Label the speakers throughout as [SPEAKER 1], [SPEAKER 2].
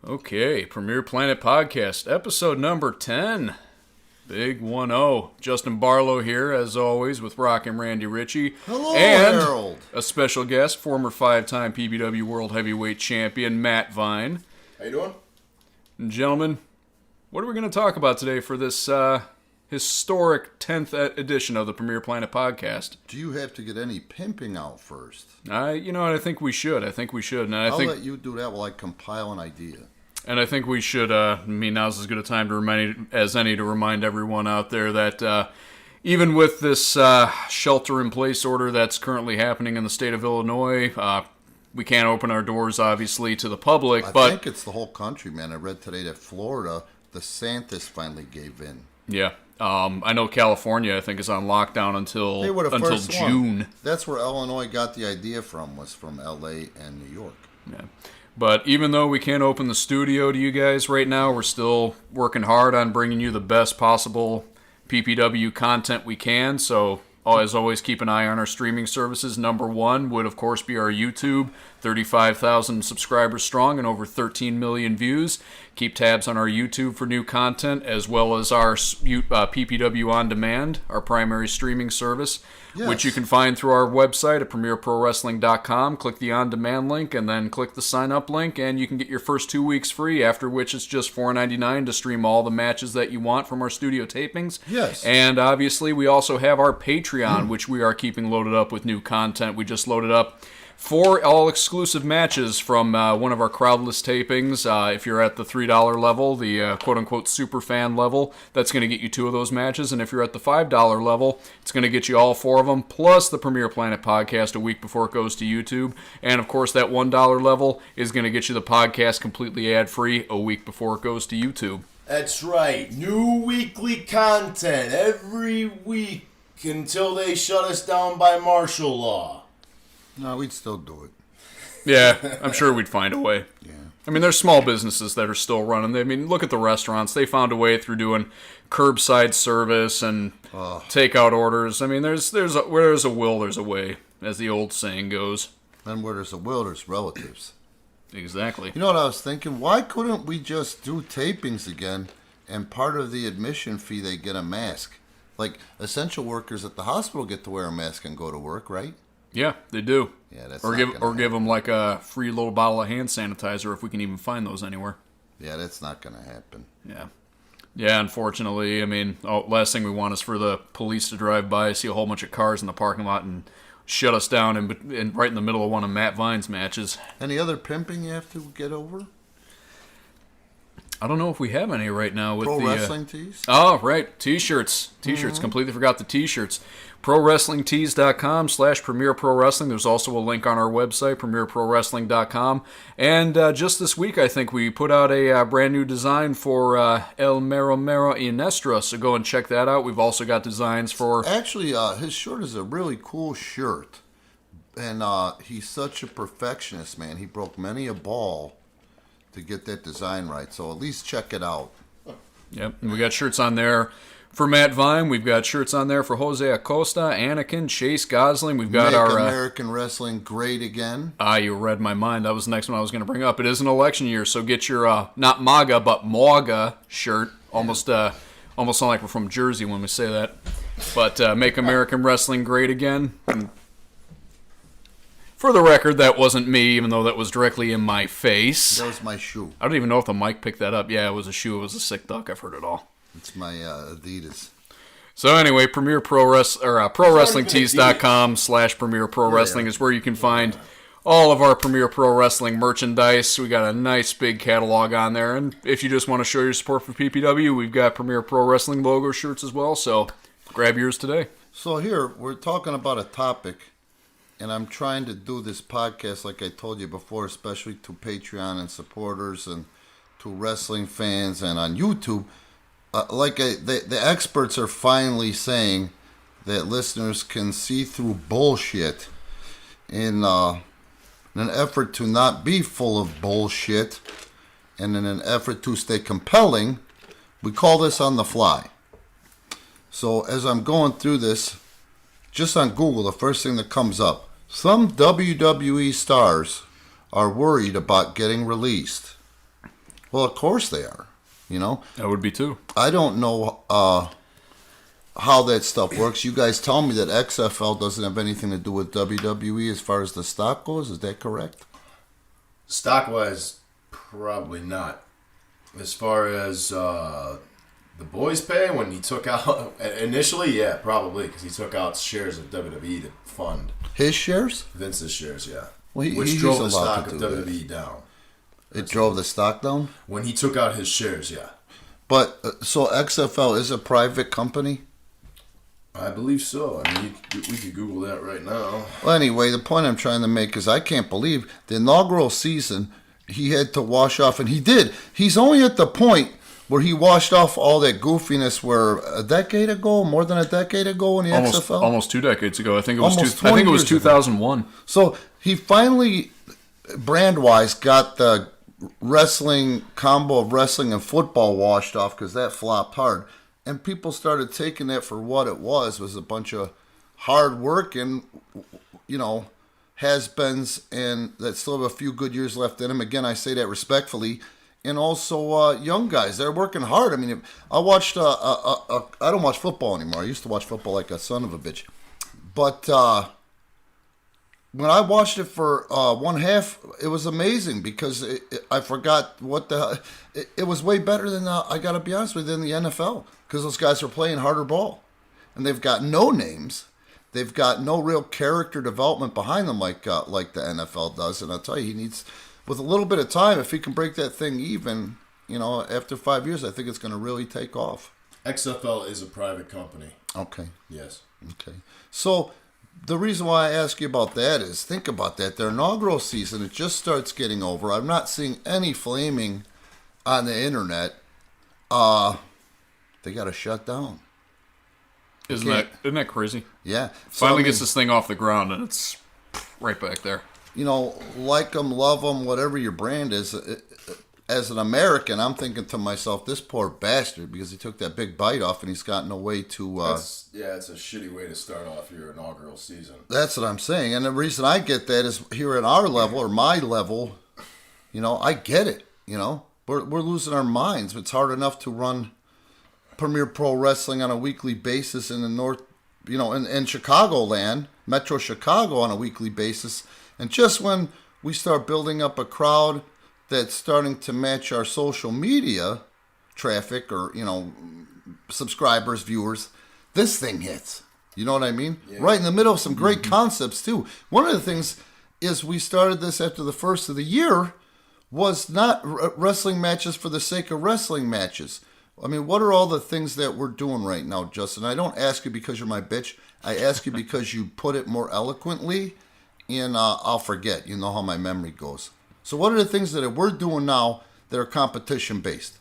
[SPEAKER 1] Okay, Premier Planet Podcast, episode number 10. Big 1-0. Justin Barlow here, as always, with Rock and Randy Ricci.
[SPEAKER 2] Hello,
[SPEAKER 1] and
[SPEAKER 2] Harold.
[SPEAKER 1] A special guest, former 5-time PPW World Heavyweight Champion, Matt Vine.
[SPEAKER 2] How you doing?
[SPEAKER 1] And gentlemen, what are we going to talk about today for this historic 10th edition of the Premier Planet Podcast?
[SPEAKER 2] Do you have to get any pimping out first?
[SPEAKER 1] I think we should. And
[SPEAKER 2] I'll let you do that while I compile an idea.
[SPEAKER 1] And I think we should, now's as good a time to remind everyone out there that even with this shelter-in-place order that's currently happening in the state of Illinois, we can't open our doors, obviously, to the public.
[SPEAKER 2] I think it's the whole country, man. I read today that Florida, DeSantis finally gave in.
[SPEAKER 1] Yeah. I know California, I think, is on lockdown until June.
[SPEAKER 2] One. That's where Illinois got the idea from, was from L.A. and New York.
[SPEAKER 1] Yeah. But even though we can't open the studio to you guys right now, we're still working hard on bringing you the best possible PPW content we can. So, as always, keep an eye on our streaming services. Number one would, of course, be our YouTube, 35,000 subscribers strong and over 13 million views. Keep tabs on our YouTube for new content, as well as our PPW On Demand, our primary streaming service, which you can find through our website at premierprowrestling.com. Click the On Demand link and then click the Sign Up link, and you can get your first 2 weeks free, after which it's just $4.99 to stream all the matches that you want from our studio tapings.
[SPEAKER 2] Yes.
[SPEAKER 1] And obviously, we also have our Patreon, which we are keeping loaded up with new content. We just loaded up 4 all-exclusive matches from one of our crowdless tapings. If you're at the $3 level, the quote-unquote super fan level, that's going to get you 2 of those matches. And if you're at the $5 level, it's going to get you all 4 of them, plus the Premier Planet podcast a week before it goes to YouTube. And, of course, that $1 level is going to get you the podcast completely ad-free a week before it goes to YouTube.
[SPEAKER 3] That's right. New weekly content every week until they shut us down by martial law.
[SPEAKER 2] No, we'd still do it.
[SPEAKER 1] Yeah, I'm sure we'd find a way.
[SPEAKER 2] Yeah.
[SPEAKER 1] I mean, there's small businesses that are still running. I mean, look at the restaurants. They found a way through doing curbside service and takeout orders. I mean, where there's a will, there's a way, as the old saying goes.
[SPEAKER 2] And where there's a will, there's relatives.
[SPEAKER 1] Exactly.
[SPEAKER 2] You know what I was thinking? Why couldn't we just do tapings again, and part of the admission fee, they get a mask? Like, essential workers at the hospital get to wear a mask and go to work, right?
[SPEAKER 1] Yeah, they do.
[SPEAKER 2] Yeah, that's
[SPEAKER 1] give them like a free little bottle of hand sanitizer if we can even find those anywhere.
[SPEAKER 2] Yeah, that's not going to happen.
[SPEAKER 1] Yeah, unfortunately. I mean, last thing we want is for the police to drive by, see a whole bunch of cars in the parking lot, and shut us down right in the middle of one of Matt Vine's matches.
[SPEAKER 2] Any other pimping you have to get over?
[SPEAKER 1] I don't know if we have any right now with
[SPEAKER 2] Pro wrestling tees?
[SPEAKER 1] Oh, right. T-shirts. T-shirts. Completely forgot the T-shirts. ProWrestlingTees.com/Premier Pro Wrestling. There's also a link on our website, PremierProWrestling.com. And just this week, I think, we put out a brand new design for El Mero Mero Inestra, so go and check that out. We've also got designs for...
[SPEAKER 2] Actually, his shirt is a really cool shirt. And he's such a perfectionist, man. He broke many a ball to get that design right. So at least check it out.
[SPEAKER 1] Yep, and we got shirts on there for Matt Vine. We've got shirts on there for Jose Acosta, Anakin, Chase Gosling. We've got our
[SPEAKER 2] American Wrestling great again.
[SPEAKER 1] You read my mind. That was the next one I was going to bring up. It is an election year, so get your not MAGA but MAGA shirt. Almost sound like we're from Jersey when we say that. But make American Wrestling great again. And for the record, that wasn't me, even though that was directly in my face.
[SPEAKER 2] That was my shoe.
[SPEAKER 1] I don't even know if the mic picked that up. Yeah, it was a shoe. It was a sick duck. I've heard it all.
[SPEAKER 2] It's my Adidas.
[SPEAKER 1] So anyway, ProwrestlingTees.com/Premier Pro Wrestling is where you can find all of our Premier Pro Wrestling merchandise. We got a nice big catalog on there. And if you just want to show your support for PPW, we've got Premier Pro Wrestling logo shirts as well. So grab yours today.
[SPEAKER 2] So here, we're talking about a topic. And I'm trying to do this podcast, like I told you before, especially to Patreon and supporters and to wrestling fans and on YouTube. The experts are finally saying that listeners can see through bullshit in an effort to not be full of bullshit and in an effort to stay compelling. We call this on the fly. So as I'm going through this, just on Google, the first thing that comes up, some WWE stars are worried about getting released. Well, of course they are. You know,
[SPEAKER 1] That would be too.
[SPEAKER 2] I don't know how that stuff works. You guys tell me that XFL doesn't have anything to do with WWE as far as the stock goes. Is that correct?
[SPEAKER 3] Stock-wise, probably not. As far as the boys' pay, when he took out initially, yeah, probably because he took out shares of WWE to fund
[SPEAKER 2] His shares?
[SPEAKER 3] Vince's shares, yeah,
[SPEAKER 2] Well,
[SPEAKER 3] which
[SPEAKER 2] he's
[SPEAKER 3] drove the
[SPEAKER 2] allowed
[SPEAKER 3] stock
[SPEAKER 2] to
[SPEAKER 3] of
[SPEAKER 2] do that.
[SPEAKER 3] WWE down.
[SPEAKER 2] It drove the stock down?
[SPEAKER 3] When he took out his shares, yeah.
[SPEAKER 2] But, so XFL is a private company?
[SPEAKER 3] I believe so. I mean, we could Google that right now.
[SPEAKER 2] Well, anyway, the point I'm trying to make is I can't believe the inaugural season he had to wash off, and he did. He's only at the point where he washed off all that goofiness where a decade ago, more than a decade ago in the XFL?
[SPEAKER 1] Almost 2 decades ago. I think it was
[SPEAKER 2] Almost
[SPEAKER 1] I think
[SPEAKER 2] 20
[SPEAKER 1] it was
[SPEAKER 2] years ago.
[SPEAKER 1] 2001.
[SPEAKER 2] So he finally, brand-wise, got the wrestling combo of wrestling and football washed off because that flopped hard. And people started taking that for what it was a bunch of hard working, has-beens and that still have a few good years left in them. Again, I say that respectfully. And also young guys. They're working hard. I mean, I watched, I don't watch football anymore. I used to watch football like a son of a bitch. But when I watched it for one half, it was amazing because I forgot what the it was way better than I got to be honest with you, than the NFL because those guys are playing harder ball, and they've got no names, they've got no real character development behind them like the NFL does. And I'll tell you, he needs with a little bit of time if he can break that thing even. After 5 years, I think it's going to really take off.
[SPEAKER 3] XFL is a private company.
[SPEAKER 2] Okay.
[SPEAKER 3] Yes.
[SPEAKER 2] Okay. So. The reason why I ask you about that is, think about that. Their inaugural season, it just starts getting over. I'm not seeing any flaming on the internet. They got to shut down.
[SPEAKER 1] Isn't that crazy?
[SPEAKER 2] Yeah.
[SPEAKER 1] Finally gets this thing off the ground, and it's right back there.
[SPEAKER 2] Like them, love them, whatever your brand is. As an American, I'm thinking to myself, this poor bastard, because he took that big bite off and he's got no way to...
[SPEAKER 3] it's a shitty way to start off your inaugural season.
[SPEAKER 2] That's what I'm saying. And the reason I get that is here at our level, or my level, I get it. We're losing our minds. It's hard enough to run Premier Pro Wrestling on a weekly basis in the North, in Chicagoland, Metro Chicago on a weekly basis. And just when we start building up a crowd that's starting to match our social media traffic or, subscribers, viewers, this thing hits. You know what I mean? Yeah. Right in the middle of some great concepts, too. One of the things is we started this after the first of the year was not wrestling matches for the sake of wrestling matches. I mean, what are all the things that we're doing right now, Justin? I don't ask you because you're my bitch. I ask you because you put it more eloquently, and I'll forget. You know how my memory goes. So what are the things that we're doing now that are competition-based?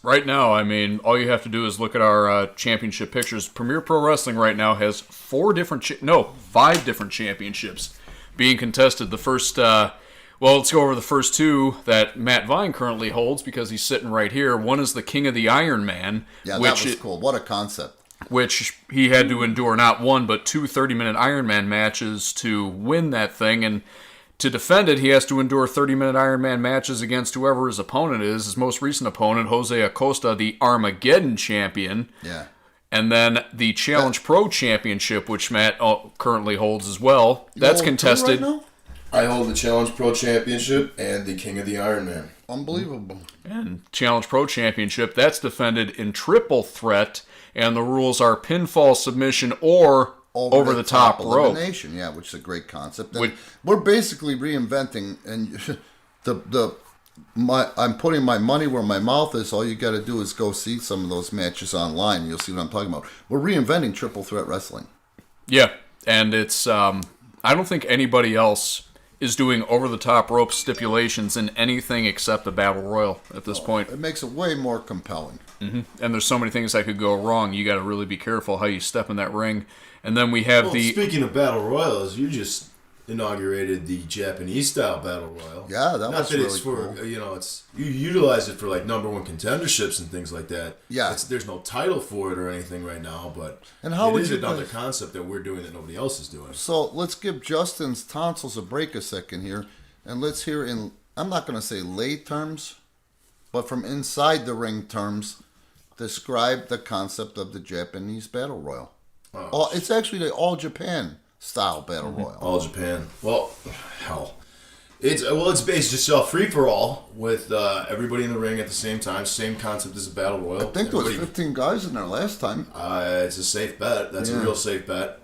[SPEAKER 1] Right now, I mean, all you have to do is look at our championship pictures. Premier Pro Wrestling right now has 5 different championships being contested. The first, let's go over the first 2 that Matt Vine currently holds because he's sitting right here. One is the King of the Iron Man.
[SPEAKER 2] Yeah, that was cool. What a concept.
[SPEAKER 1] Which he had to endure not 1, but 2 30-minute Iron Man matches to win that thing. And to defend it, he has to endure 30-minute Iron Man matches against whoever his opponent is. His most recent opponent, Jose Acosta, the Armageddon champion.
[SPEAKER 2] Yeah.
[SPEAKER 1] And then the Challenge Pro Championship, which Matt currently holds as well. That's contested.
[SPEAKER 2] Right now?
[SPEAKER 3] I hold the Challenge Pro Championship and the King of the Iron Man.
[SPEAKER 2] Unbelievable.
[SPEAKER 1] And Challenge Pro Championship, that's defended in triple threat, and the rules are pinfall, submission, or over the top rope.
[SPEAKER 2] Elimination, yeah, which is a great concept. And we're basically reinventing, and I'm putting my money where my mouth is. All you got to do is go see some of those matches online. You'll see what I'm talking about. We're reinventing triple threat wrestling.
[SPEAKER 1] Yeah, and it's I don't think anybody else is doing over-the-top rope stipulations in anything except the Battle Royal at this point.
[SPEAKER 2] It makes it way more compelling.
[SPEAKER 1] Mm-hmm. And there's so many things that could go wrong. You got to really be careful how you step in that ring. And then we have
[SPEAKER 3] Speaking of Battle Royals, you just inaugurated the Japanese-style Battle Royal.
[SPEAKER 2] Yeah, that was really
[SPEAKER 3] it's for,
[SPEAKER 2] cool.
[SPEAKER 3] It's you utilize it for like #1 contenderships and things like that.
[SPEAKER 2] Yeah.
[SPEAKER 3] There's no title for it or anything right now, but
[SPEAKER 2] and how
[SPEAKER 3] it is another concept that we're doing that nobody else is doing.
[SPEAKER 2] So let's give Justin's tonsils a break a second here, and let's hear in, I'm not going to say lay terms, but from inside the ring terms, describe the concept of the Japanese Battle Royal. It's actually the All Japan style Battle Royal.
[SPEAKER 3] All Japan. Well, hell. It's based just off free for all with everybody in the ring at the same time. Same concept as a battle royal.
[SPEAKER 2] I think there was 15 guys in there last time.
[SPEAKER 3] It's a safe bet. That's a real safe bet.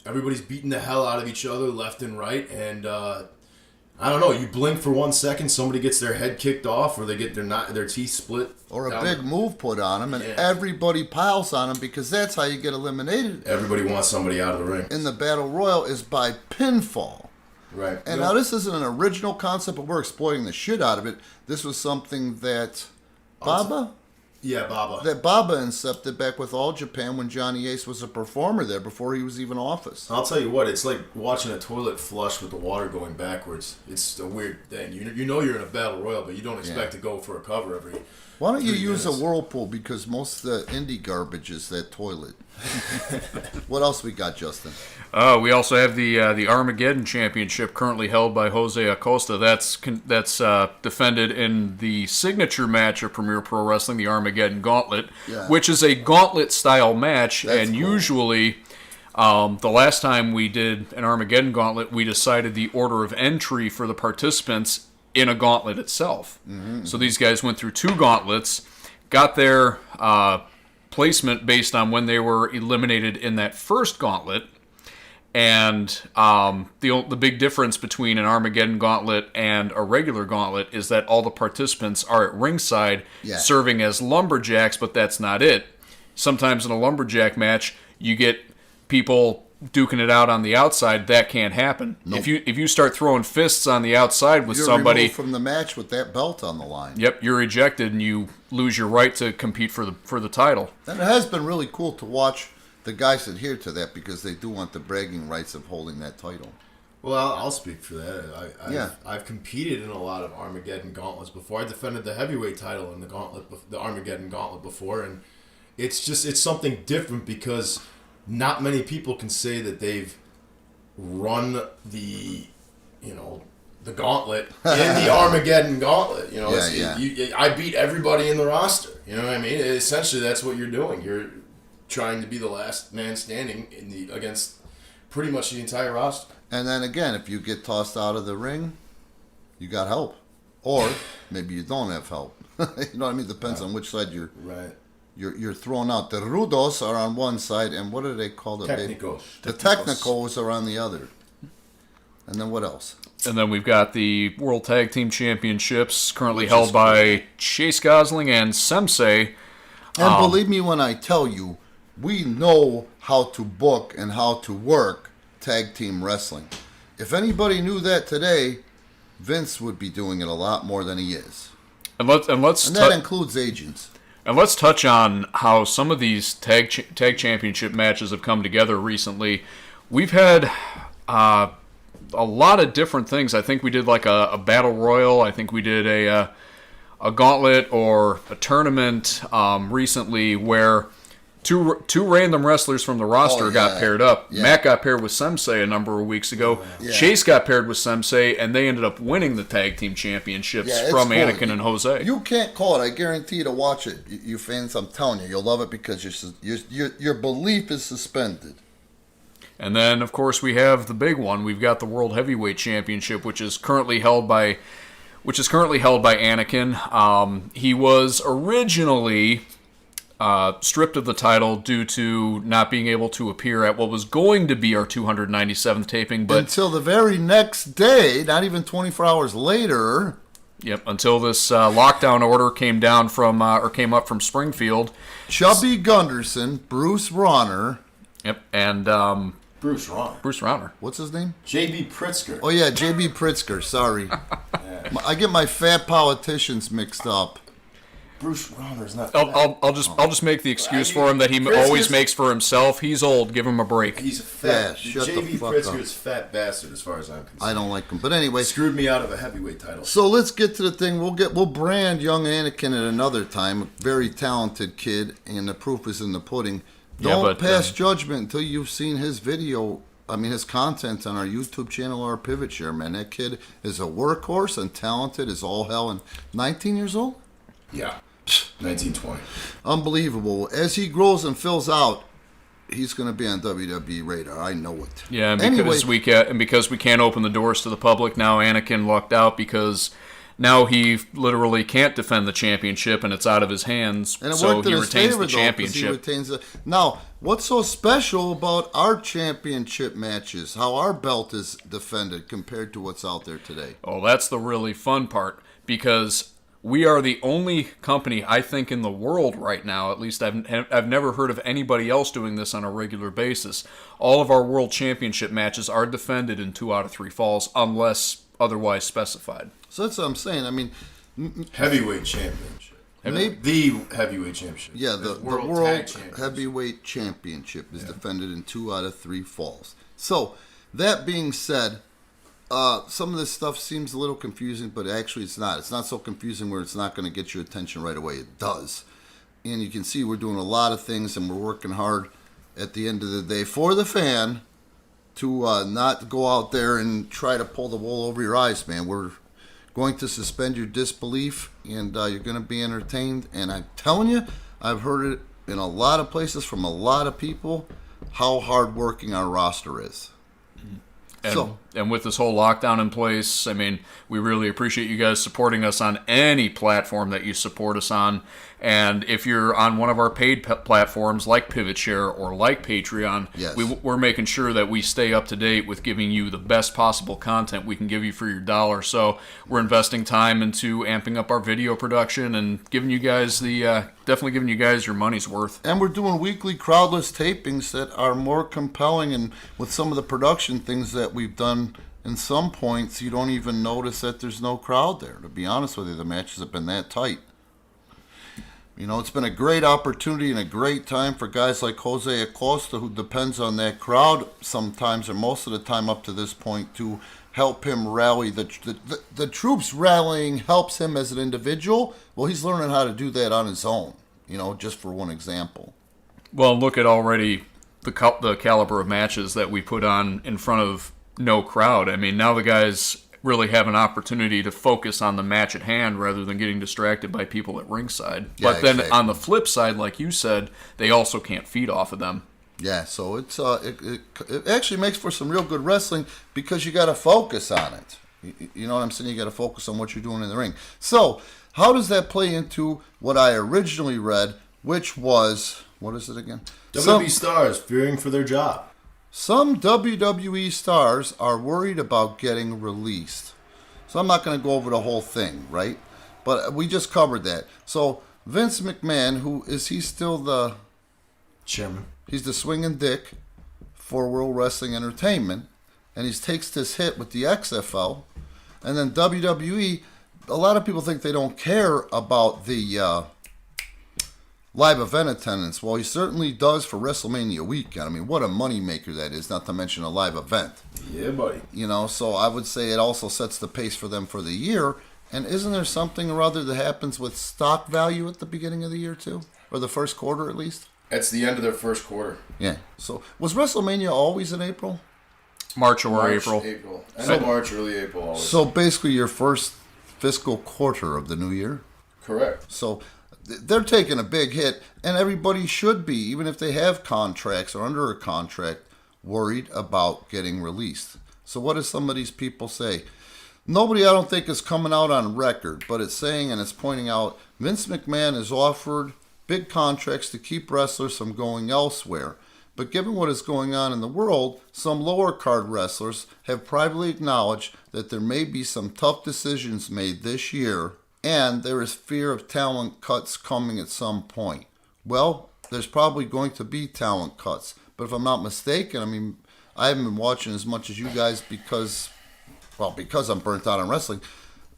[SPEAKER 3] Everybody's beating the hell out of each other left and right, and I don't know. You blink for 1 second, somebody gets their head kicked off, or they get their teeth split,
[SPEAKER 2] or a big move put on them, and everybody piles on them because that's how you get eliminated.
[SPEAKER 3] Everybody wants somebody out of the ring.
[SPEAKER 2] In the battle royal is by pinfall.
[SPEAKER 3] Right.
[SPEAKER 2] And now this isn't an original concept, but we're exploiting the shit out of it. This was something that Baba incepted back with All Japan when Johnny Ace was a performer there before he was even office.
[SPEAKER 3] I'll tell you what, it's like watching a toilet flush with the water going backwards. It's a weird thing. You know you're in a battle royal, but you don't expect to go for a cover every.
[SPEAKER 2] Why don't you use a whirlpool? Because most of the indie garbage is that toilet. What else we got, Justin?
[SPEAKER 1] We also have the Armageddon Championship currently held by Jose Acosta. That's defended in the signature match of Premier Pro Wrestling, the Armageddon Gauntlet, which is a gauntlet-style match. That's cool. Usually, the last time we did an Armageddon Gauntlet, we decided the order of entry for the participants in a gauntlet itself. Mm-hmm. So these guys went through 2 gauntlets, got their placement based on when they were eliminated in that first gauntlet. And the big difference between an Armageddon Gauntlet and a regular gauntlet is that all the participants are at ringside serving as lumberjacks, but that's not it. Sometimes in a lumberjack match, you get people duking it out on the outside. That can't happen. Nope. If you start throwing fists on the outside with somebody,
[SPEAKER 2] removed from the match with that belt on the line.
[SPEAKER 1] Yep, you're ejected and you lose your right to compete for the title.
[SPEAKER 2] And it has been really cool to watch the guys adhere to that because they do want the bragging rights of holding that title.
[SPEAKER 3] Well, I'll speak for that. I've competed in a lot of Armageddon gauntlets before. I defended the heavyweight title in the Armageddon Gauntlet before, and it's something different because not many people can say that they've run the gauntlet in the Armageddon Gauntlet. I beat everybody in the roster. You know what I mean? Essentially, that's what you're doing. You're trying to be the last man standing against pretty much the entire roster.
[SPEAKER 2] And then again, if you get tossed out of the ring, you got help, or maybe you don't have help. You know what I mean? Depends on which side you're thrown out. The rudos are on one side, and what do they call the
[SPEAKER 3] technicals?
[SPEAKER 2] The technicals are on the other. And then what else?
[SPEAKER 1] And then we've got the World Tag Team Championships currently held by Chase Gosling and Sensei.
[SPEAKER 2] And believe me when I tell you, we know how to book and how to work tag team wrestling. If anybody knew that today, Vince would be doing it a lot more than he is. And that includes agents.
[SPEAKER 1] And let's touch on how some of these tag championship matches have come together recently. We've had a lot of different things. I think we did like a battle royal. I think we did a gauntlet or a tournament recently where two random wrestlers from the roster got paired up. Yeah. Matt got paired with Sensei a number of weeks ago. Yeah. Chase got paired with Sensei, and they ended up winning the tag team championships from cool. Anakin and Jose.
[SPEAKER 2] You can't call it. I guarantee you to watch it. You fans, I'm telling you, you'll love it because your belief is suspended.
[SPEAKER 1] And then, of course, we have the big one. We've got the World Heavyweight Championship, which is currently held by Anakin. He was originally stripped of the title due to not being able to appear at what was going to be our 297th taping, but
[SPEAKER 2] until the very next day, not even 24 hours later.
[SPEAKER 1] Yep, until this lockdown order came up from Springfield.
[SPEAKER 2] Chubby Gunderson, Bruce Rauner.
[SPEAKER 1] Yep, and
[SPEAKER 3] Bruce Rauner.
[SPEAKER 2] What's his name?
[SPEAKER 3] J.B. Pritzker.
[SPEAKER 2] Oh yeah, J.B. Pritzker. Sorry, I get my fat politicians mixed up.
[SPEAKER 3] Bruce Rauner's not.
[SPEAKER 1] I'll just make the excuse for him that he always makes for himself. He's old. Give him a break.
[SPEAKER 3] He's a fat. J.B. Pritzker's fat bastard, as far as I'm concerned.
[SPEAKER 2] I don't like him, but anyway,
[SPEAKER 3] screwed me out of a heavyweight title.
[SPEAKER 2] So let's get to the thing. We'll brand young Anakin at another time. A very talented kid, and the proof is in the pudding. Don't pass judgment until you've seen his video I mean, his content on our YouTube channel or our Pivot Share, man. That kid is a workhorse and talented as all hell. And 19 years old?
[SPEAKER 3] Yeah. 1920.
[SPEAKER 2] Unbelievable. As he grows and fills out, he's going to be on WWE radar. I know it.
[SPEAKER 1] Yeah, and because we can't open the doors to the public now, Anakin lucked out because now he literally can't defend the championship, and it's out of his hands.
[SPEAKER 2] And it
[SPEAKER 1] so
[SPEAKER 2] worked in
[SPEAKER 1] he
[SPEAKER 2] his
[SPEAKER 1] retains
[SPEAKER 2] favor,
[SPEAKER 1] the championship.
[SPEAKER 2] Now, what's so special about our championship matches? How our belt is defended compared to what's out there today?
[SPEAKER 1] Oh, that's the really fun part, because we are the only company, I think, in the world right now, at least I've never heard of anybody else doing this on a regular basis. All of our world championship matches are defended in 2 out of 3 falls, unless otherwise specified.
[SPEAKER 2] So that's what I'm saying. I mean,
[SPEAKER 3] Heavyweight championship. The heavyweight championship.
[SPEAKER 2] yeah, the
[SPEAKER 3] World
[SPEAKER 2] World
[SPEAKER 3] Tag Championship.
[SPEAKER 2] Heavyweight Championship is defended in 2 out of 3 falls. So, that being said, some of this stuff seems a little confusing, but actually it's not. It's not so confusing where it's not going to get your attention right away. It does. And you can see we're doing a lot of things, and we're working hard at the end of the day for the fan to not go out there and try to pull the wool over your eyes, man. We're going to suspend your disbelief, and you're going to be entertained. And I'm telling you, I've heard it in a lot of places from a lot of people how hard-working our roster is.
[SPEAKER 1] And with this whole lockdown in place, I mean, we really appreciate you guys supporting us on any platform that you support us on. And if you're on one of our paid platforms like PivotShare or like Patreon,
[SPEAKER 2] yes,
[SPEAKER 1] we're making sure that we stay up to date with giving you the best possible content we can give you for your dollar. So we're investing time into amping up our video production and giving you guys definitely giving you guys your money's worth.
[SPEAKER 2] And we're doing weekly crowdless tapings that are more compelling, and with some of the production things that we've done, in some points you don't even notice that there's no crowd there. To be honest with you, the matches have been that tight. You know, it's been a great opportunity and a great time for guys like Jose Acosta, who depends on that crowd sometimes, or most of the time up to this point, to help him rally. The troops rallying helps him as an individual. Well, he's learning how to do that on his own, you know, just for one example.
[SPEAKER 1] Well, look at already the caliber of matches that we put on in front of no crowd. I mean, now the guys really have an opportunity to focus on the match at hand rather than getting distracted by people at ringside.
[SPEAKER 2] Yeah,
[SPEAKER 1] but then
[SPEAKER 2] exactly.
[SPEAKER 1] on the flip side, like you said, they also can't feed off of them.
[SPEAKER 2] Yeah, so it's it actually makes for some real good wrestling because you got to focus on it. You know what I'm saying? You got to focus on what you're doing in the ring. So how does that play into what I originally read, which was, what is it again?
[SPEAKER 3] WWE stars fearing for their job.
[SPEAKER 2] Some WWE stars are worried about getting released. So I'm not going to go over the whole thing, right? But we just covered that. So Vince McMahon, who is he still the
[SPEAKER 3] chairman?
[SPEAKER 2] He's the swinging dick for World Wrestling Entertainment, and he takes this hit with the XFL. And then WWE, a lot of people think they don't care about the live event attendance. Well, he certainly does for WrestleMania weekend. I mean, what a moneymaker that is, not to mention a live event.
[SPEAKER 3] Yeah, buddy.
[SPEAKER 2] You know, so I would say it also sets the pace for them for the year. And isn't there something or other that happens with stock value at the beginning of the year, too? Or the first quarter, at least?
[SPEAKER 3] It's the end of their first quarter.
[SPEAKER 2] Yeah. So, was WrestleMania always in April?
[SPEAKER 1] March or April.
[SPEAKER 3] End of March, early April. Always.
[SPEAKER 2] So, basically your first fiscal quarter of the new year?
[SPEAKER 3] Correct.
[SPEAKER 2] So they're taking a big hit, and everybody should be, even if they have contracts or under a contract, worried about getting released. So what do some of these people say? Nobody, I don't think, is coming out on record, but it's saying, and it's pointing out, Vince McMahon has offered big contracts to keep wrestlers from going elsewhere. But given what is going on in the world, some lower card wrestlers have privately acknowledged that there may be some tough decisions made this year, and there is fear of talent cuts coming at some point. Well, there's probably going to be talent cuts. But if I'm not mistaken, I mean, I haven't been watching as much as you guys because I'm burnt out on wrestling.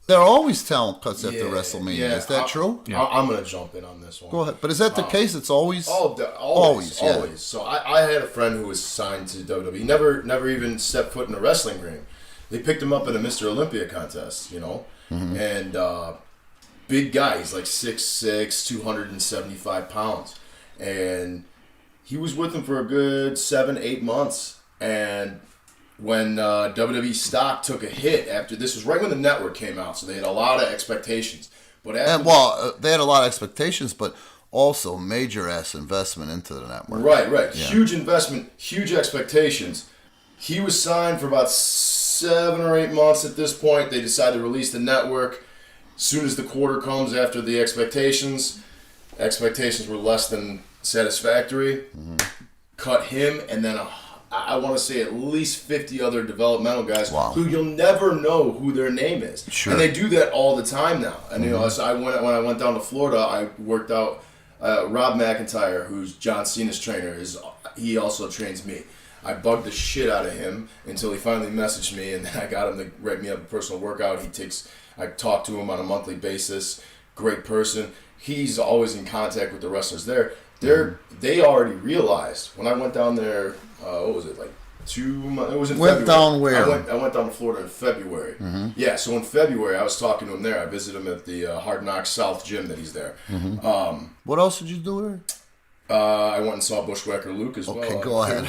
[SPEAKER 2] There are always talent cuts after WrestleMania. Yeah. Is that true?
[SPEAKER 3] Yeah. I'm going to jump in on this one.
[SPEAKER 2] Go ahead. But is that the case? It's always?
[SPEAKER 3] Always.
[SPEAKER 2] Yeah.
[SPEAKER 3] So I had a friend who was signed to WWE. Never even stepped foot in a wrestling ring. They picked him up in a Mr. Olympia contest, you know. Mm-hmm. And big guy. He's like 6'6", 275 pounds. And he was with him for a good 7-8 months. And when WWE stock took a hit after this was right when the network came out, so they had a lot of expectations. But after
[SPEAKER 2] they had a lot of expectations, but also major ass investment into the network.
[SPEAKER 3] Right.
[SPEAKER 2] Yeah.
[SPEAKER 3] Huge investment, huge expectations. He was signed for about 7 or 8 months at this point. They decided to release the network. As soon as the quarter comes after the expectations were less than satisfactory. Mm-hmm. Cut him, and then I want to say at least 50 other developmental guys who you'll never know who their name is.
[SPEAKER 2] Sure.
[SPEAKER 3] And they do that all the time now. And so when I went down to Florida, I worked out Rob McIntyre, who's John Cena's trainer. He also trains me. I bugged the shit out of him until he finally messaged me, and then I got him to write me up a personal workout. I talk to him on a monthly basis. Great person. He's always in contact with the wrestlers there. They already realized when I went down there. What was it, like 2 months? It was in February.
[SPEAKER 2] Down where?
[SPEAKER 3] I went down to Florida in February. Mm-hmm. Yeah, so in February I was talking to him there. I visited him at the Hard Knocks South gym that he's there.
[SPEAKER 2] Mm-hmm. What else did you do there?
[SPEAKER 3] I went and saw Bushwhacker Luke as well.
[SPEAKER 2] Okay, go ahead.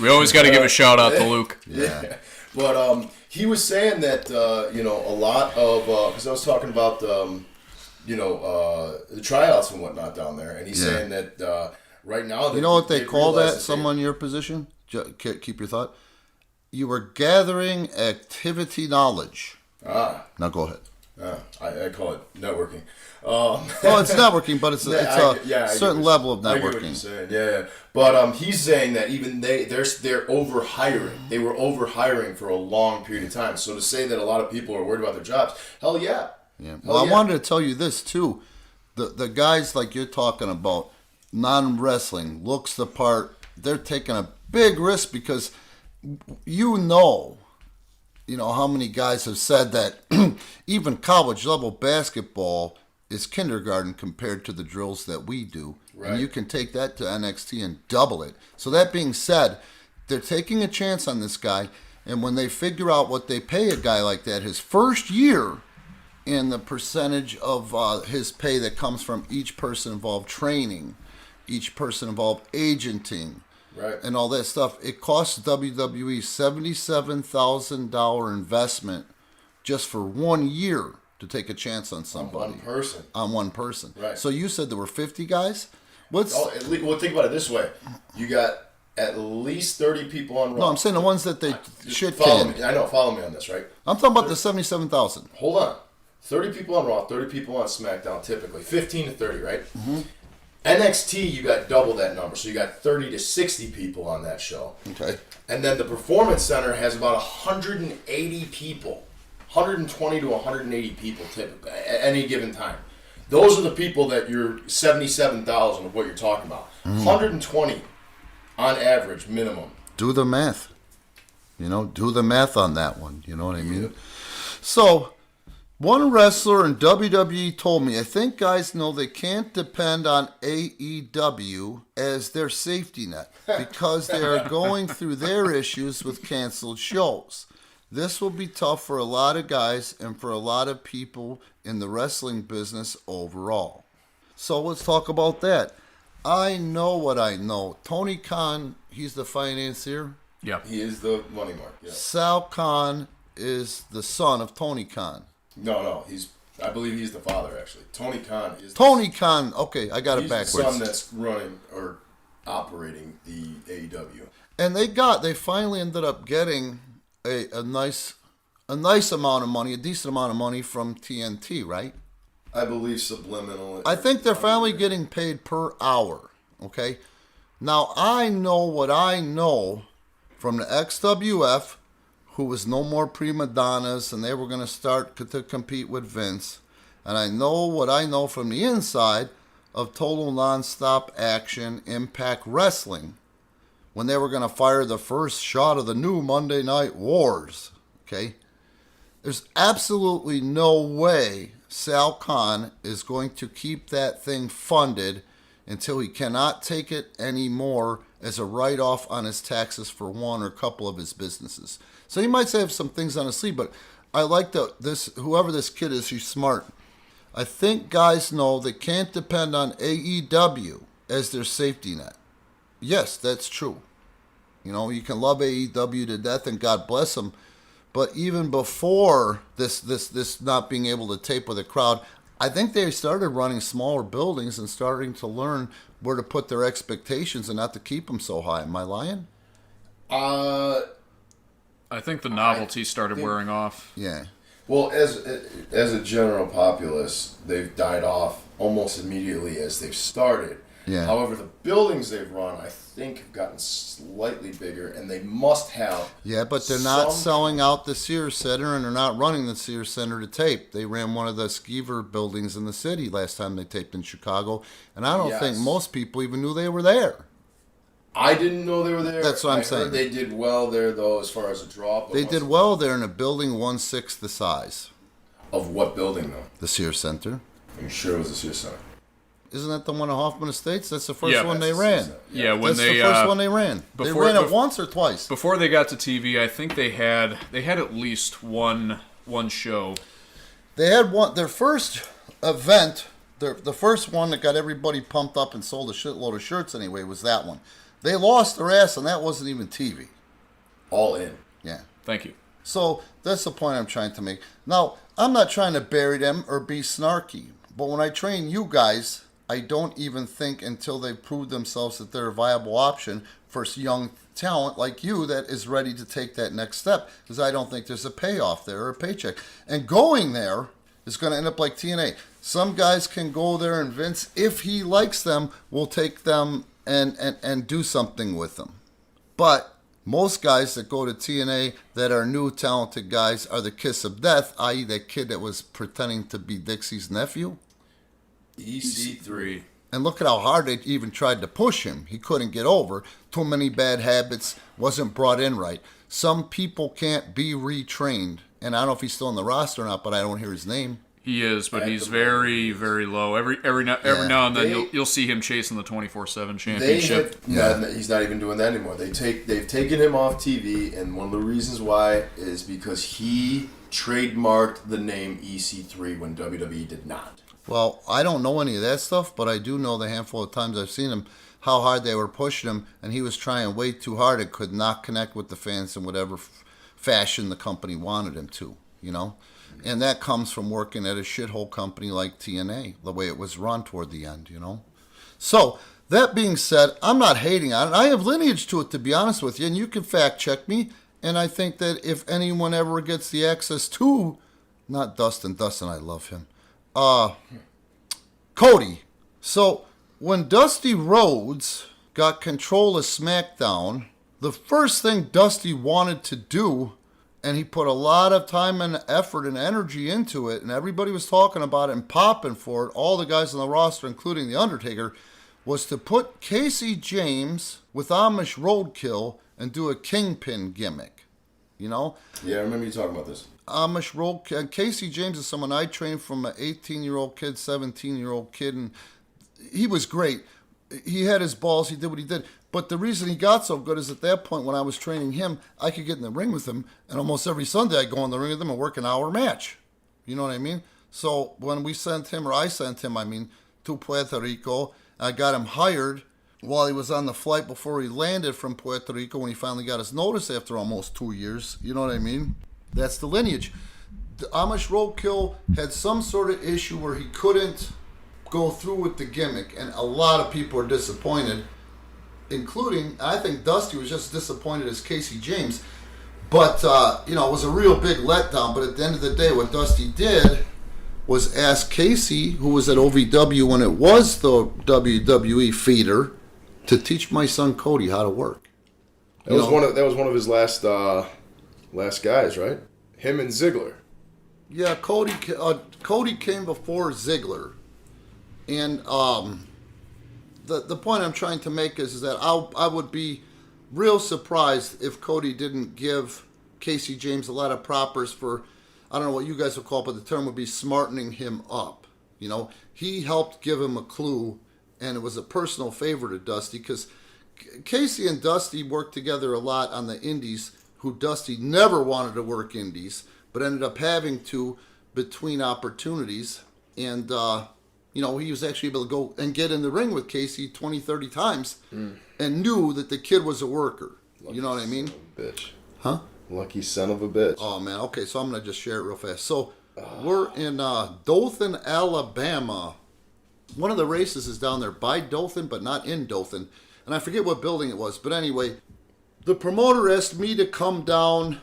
[SPEAKER 1] We always got to give a shout out to Luke.
[SPEAKER 2] Yeah.
[SPEAKER 3] But he was saying that, a lot of, because I was talking about, the tryouts and whatnot down there, and he's saying that right now...
[SPEAKER 2] You know what they call that, someone in your position? Keep your thought. You were gathering activity knowledge. Now go ahead.
[SPEAKER 3] I call it networking.
[SPEAKER 2] Well, it's networking, but it's a certain level of networking. I get what you're
[SPEAKER 3] saying. Yeah. But he's saying that even they're overhiring. They were overhiring for a long period of time. So to say that a lot of people are worried about their jobs, hell yeah.
[SPEAKER 2] Yeah. Well, I wanted to tell you this too. The guys like you're talking about, non-wrestling, looks the part. They're taking a big risk because you know how many guys have said that even college level basketball is kindergarten compared to the drills that we do. Right. And you can take that to NXT and double it. So that being said, they're taking a chance on this guy, and when they figure out what they pay a guy like that his first year and the percentage of his pay that comes from each person involved training, each person involved agenting,
[SPEAKER 3] right,
[SPEAKER 2] and all that stuff, it costs WWE $77,000 investment just for 1 year to take a chance on somebody. On one person.
[SPEAKER 3] Right.
[SPEAKER 2] So you said there were 50 guys?
[SPEAKER 3] Well, think about it this way. You got at least 30 people on Raw.
[SPEAKER 2] No, I'm saying the ones that they shit
[SPEAKER 3] follow me. I know, follow me on this, right?
[SPEAKER 2] I'm talking about the 77,000.
[SPEAKER 3] Hold on. 30 people on Raw, 30 people on SmackDown, typically. 15 to 30, right? Mm-hmm. NXT, you got double that number. So you got 30 to 60 people on that show.
[SPEAKER 2] Okay.
[SPEAKER 3] And then the Performance Center has about 180 people. 120 to 180 people typically at any given time. Those are the people that you're 77,000 of what you're talking about. 120 on average minimum.
[SPEAKER 2] Do the math. Do the math on that one. You know what I mean? Yeah. So, one wrestler in WWE told me, I think guys know they can't depend on AEW as their safety net because they are going through their issues with canceled shows. This will be tough for a lot of guys and for a lot of people in the wrestling business overall. So let's talk about that. I know what I know. Tony Khan, he's the financier.
[SPEAKER 1] Yeah.
[SPEAKER 3] He is the money mark. Yeah.
[SPEAKER 2] Sal Khan is the son of Tony Khan.
[SPEAKER 3] No. I believe he's the father, actually. Tony Khan is...
[SPEAKER 2] Okay, I got it backwards.
[SPEAKER 3] He's the son that's running or operating the AEW.
[SPEAKER 2] And they finally ended up getting a nice amount of money, a decent amount of money from TNT, right?
[SPEAKER 3] I believe subliminal.
[SPEAKER 2] I think they're finally getting paid per hour, okay? Now, I know what I know from the XWF, who was no more prima donnas, and they were going to start to compete with Vince. And I know what I know from the inside of Total Nonstop Action Impact Wrestling, when they were going to fire the first shot of the new Monday Night Wars, okay? There's absolutely no way Sal Khan is going to keep that thing funded until he cannot take it anymore as a write-off on his taxes for one or a couple of his businesses. So he might have some things on his sleeve, but I like whoever this kid is, he's smart. I think guys know they can't depend on AEW as their safety net. Yes, that's true. You know, you can love AEW to death, and God bless them. But even before this not being able to tape with a crowd, I think they started running smaller buildings and starting to learn where to put their expectations and not to keep them so high. Am I lying?
[SPEAKER 1] I think the novelty started wearing off.
[SPEAKER 2] Yeah.
[SPEAKER 3] Well, as a general populace, they've died off almost immediately as they've started.
[SPEAKER 2] Yeah.
[SPEAKER 3] However, the buildings they've run, I think, have gotten slightly bigger, and they must have.
[SPEAKER 2] Yeah, but they're not selling out the Sears Center, and they're not running the Sears Center to tape. They ran one of the Skeever buildings in the city last time they taped in Chicago, and I don't think most people even knew they were there.
[SPEAKER 3] I didn't know they were there.
[SPEAKER 2] That's what I'm saying.
[SPEAKER 3] Heard they did well there, though, as far as a draw.
[SPEAKER 2] They did well there in a building 1/6 the size.
[SPEAKER 3] Of what building, though?
[SPEAKER 2] The Sears Center.
[SPEAKER 3] I'm sure it was the Sears Center.
[SPEAKER 2] Isn't that the one at Hoffman Estates? That's the first one they ran.
[SPEAKER 1] Yeah, when
[SPEAKER 2] that's
[SPEAKER 1] they
[SPEAKER 2] the first one they ran. They ran it once or twice.
[SPEAKER 1] Before they got to TV, I think they had at least one show.
[SPEAKER 2] They had one. Their first event, the first one that got everybody pumped up and sold a shitload of shirts anyway, was that one. They lost their ass, and that wasn't even TV.
[SPEAKER 3] All in.
[SPEAKER 2] Yeah.
[SPEAKER 1] Thank you.
[SPEAKER 2] So that's the point I'm trying to make. Now, I'm not trying to bury them or be snarky, but when I train you guys, I don't even think until they prove themselves that they're a viable option for young talent like you that is ready to take that next step, because I don't think there's a payoff there or a paycheck. And going there is going to end up like TNA. Some guys can go there, and Vince, if he likes them, will take them and do something with them. But most guys that go to TNA that are new talented guys are the kiss of death, i.e. that kid that was pretending to be Dixie's nephew.
[SPEAKER 3] EC3.
[SPEAKER 2] And look at how hard they even tried to push him. He couldn't get over. Too many bad habits, wasn't brought in right. Some people can't be retrained. And I don't know if he's still on the roster or not, but I don't hear his name.
[SPEAKER 1] He is, but he's very, very low. Every now and then you'll see him chasing the 24/7 championship.
[SPEAKER 3] He's not even doing that anymore. They've taken him off TV, and one of the reasons why is because he trademarked the name EC3 when WWE did not.
[SPEAKER 2] Well, I don't know any of that stuff, but I do know the handful of times I've seen him, how hard they were pushing him, and he was trying way too hard and could not connect with the fans in whatever fashion the company wanted him to, you know? And that comes from working at a shithole company like TNA, the way it was run toward the end, you know? So, that being said, I'm not hating on it. I have lineage to it, to be honest with you, and you can fact check me, and I think that if anyone ever gets the access to, not Dustin, I love him, Cody. So, when Dusty Rhodes got control of SmackDown, the first thing Dusty wanted to do, and he put a lot of time and effort and energy into it, and everybody was talking about it and popping for it, all the guys on the roster, including The Undertaker, was to put Casey James with Amish Roadkill and do a Kingpin gimmick, you know?
[SPEAKER 3] Yeah, I remember you talking about this.
[SPEAKER 2] Amish Roadkill. Casey James is someone I trained from an 18-year-old kid, 17-year-old kid, and he was great. He had his balls. He did what he did. But the reason he got so good is at that point when I was training him, I could get in the ring with him, and almost every Sunday I'd go in the ring with him and work an hour match. You know what I mean? So when I sent him, to Puerto Rico, I got him hired while he was on the flight before he landed from Puerto Rico when he finally got his notice after almost 2 years. You know what I mean? That's the lineage. The Amish Roadkill had some sort of issue where he couldn't go through with the gimmick, and a lot of people are disappointed, including, I think Dusty was just disappointed as Casey James. But, it was a real big letdown. But at the end of the day, what Dusty did was ask Casey, who was at OVW when it was the WWE feeder, to teach my son Cody how to work.
[SPEAKER 3] That was one of his last guys, right? Him and Ziggler.
[SPEAKER 2] Yeah, Cody came before Ziggler, and the point I'm trying to make is that I would be real surprised if Cody didn't give Casey James a lot of propers for, I don't know what you guys would call it, but the term would be smartening him up. You know, he helped give him a clue, and it was a personal favor to Dusty because Casey and Dusty worked together a lot on the indies, who Dusty never wanted to work indies, but ended up having to between opportunities. And, he was actually able to go and get in the ring with Casey 20, 30 times and knew that the kid was a worker. You know what I mean?
[SPEAKER 3] Bitch.
[SPEAKER 2] Huh?
[SPEAKER 3] Lucky son of a bitch.
[SPEAKER 2] Oh, man. Okay, so I'm going to just share it real fast. So, we're in Dothan, Alabama. One of the races is down there by Dothan, but not in Dothan. And I forget what building it was. But anyway, the promoter asked me to come down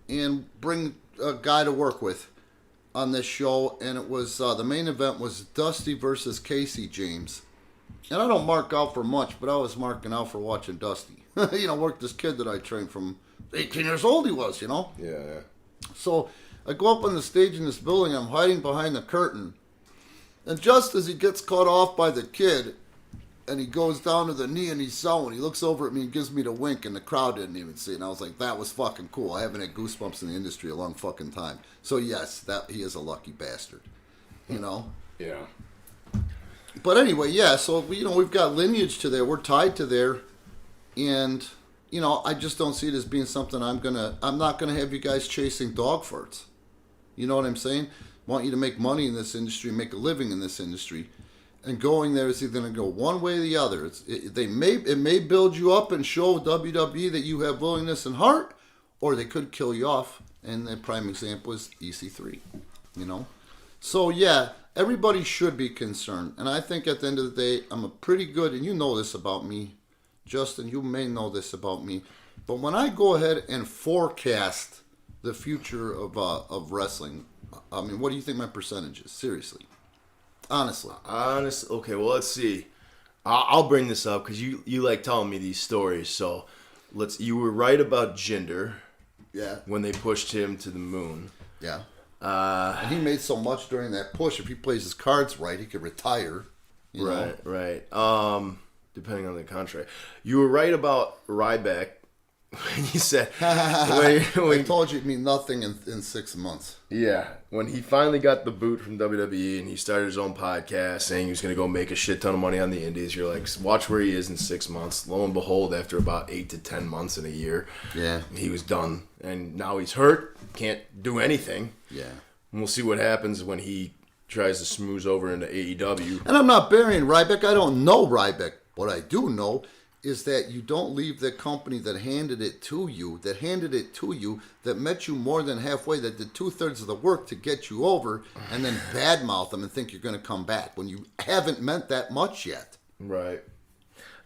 [SPEAKER 2] and bring a guy to work with on this show. And it was, the main event was Dusty versus Casey James. And I don't mark out for much, but I was marking out for watching Dusty. Work this kid that I trained from 18 years old he was,
[SPEAKER 3] Yeah.
[SPEAKER 2] So I go up on the stage in this building. I'm hiding behind the curtain. And just as he gets caught off by the kid, and he goes down to the knee and he's sewing, he looks over at me and gives me the wink, and the crowd didn't even see it. And I was like, that was fucking cool. I haven't had goosebumps in the industry a long fucking time. So yes, that he is a lucky bastard.
[SPEAKER 3] Yeah.
[SPEAKER 2] But anyway, yeah, so we've got lineage to there. We're tied to there. And I just don't see it as being something I'm not gonna have you guys chasing dog farts. You know what I'm saying? I want you to make money in this industry, make a living in this industry. And going there is either going to go one way or the other. It may build you up and show WWE that you have willingness and heart, or they could kill you off. And the prime example is EC3. So yeah, everybody should be concerned. And I think at the end of the day, I'm a pretty good, and you know this about me, Justin, you may know this about me, but when I go ahead and forecast the future of wrestling, I mean, what do you think my percentage is? Seriously. Honestly.
[SPEAKER 4] Okay, well, let's see. I'll bring this up because you like telling me these stories. So you were right about Jinder.
[SPEAKER 2] Yeah.
[SPEAKER 4] When they pushed him to the moon.
[SPEAKER 2] Yeah. And he made so much during that push. If he plays his cards right, he could retire.
[SPEAKER 4] Right. Depending on the contract. You were right about Ryback. You said
[SPEAKER 2] I told you it'd mean nothing in 6 months.
[SPEAKER 4] Yeah, when he finally got the boot from WWE and he started his own podcast saying he was going to go make a shit ton of money on the indies, you're like, watch where he is in 6 months. Lo and behold, after about 8 to 10 months in a year, he was done. And now he's hurt, can't do anything.
[SPEAKER 2] Yeah.
[SPEAKER 4] And we'll see what happens when he tries to smooth over into AEW.
[SPEAKER 2] And I'm not burying Ryback. I don't know Ryback. What I do know is that you don't leave the company that handed it to you, that met you more than halfway, that did 2/3 of the work to get you over, and then badmouth them and think you're going to come back when you haven't meant that much yet.
[SPEAKER 4] Right.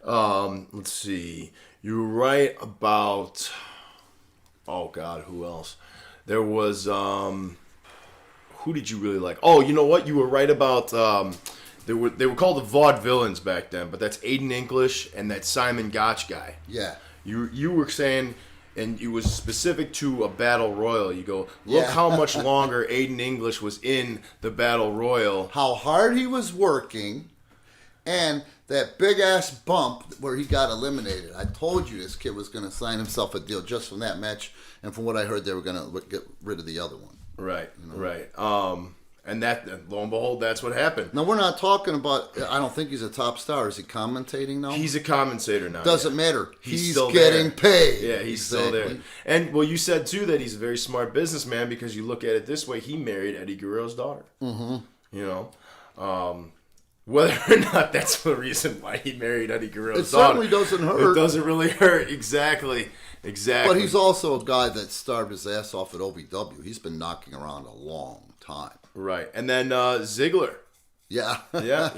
[SPEAKER 4] Let's see. You were right about... Oh, God, who else? There was... Who did you really like? Oh, you know what? You were right about... They were called the Vaudevillains back then, but that's Aiden English and that Simon Gotch guy.
[SPEAKER 2] Yeah.
[SPEAKER 4] You were saying, and it was specific to a battle royal. You go, look how much longer Aiden English was in the battle royal.
[SPEAKER 2] How hard he was working, and that big ass bump where he got eliminated. I told you this kid was going to sign himself a deal just from that match, and from what I heard, they were going to get rid of the other one.
[SPEAKER 4] Right, right. And lo and behold, that's what happened.
[SPEAKER 2] Now, we're not talking about, I don't think he's a top star. Is he commentating now?
[SPEAKER 4] He's a commentator now.
[SPEAKER 2] Doesn't matter. He's
[SPEAKER 4] still
[SPEAKER 2] getting paid.
[SPEAKER 4] Yeah, he's still there. And, well, you said, too, that he's a very smart businessman because you look at it this way. He married Eddie Guerrero's daughter. Mm-hmm. Whether or not that's the reason why he married Eddie Guerrero's daughter.
[SPEAKER 2] It certainly doesn't hurt.
[SPEAKER 4] It doesn't really hurt. Exactly.
[SPEAKER 2] But he's also a guy that starved his ass off at OVW. He's been knocking around a long time.
[SPEAKER 4] Right. And then Ziggler.
[SPEAKER 2] Yeah.
[SPEAKER 4] Yeah,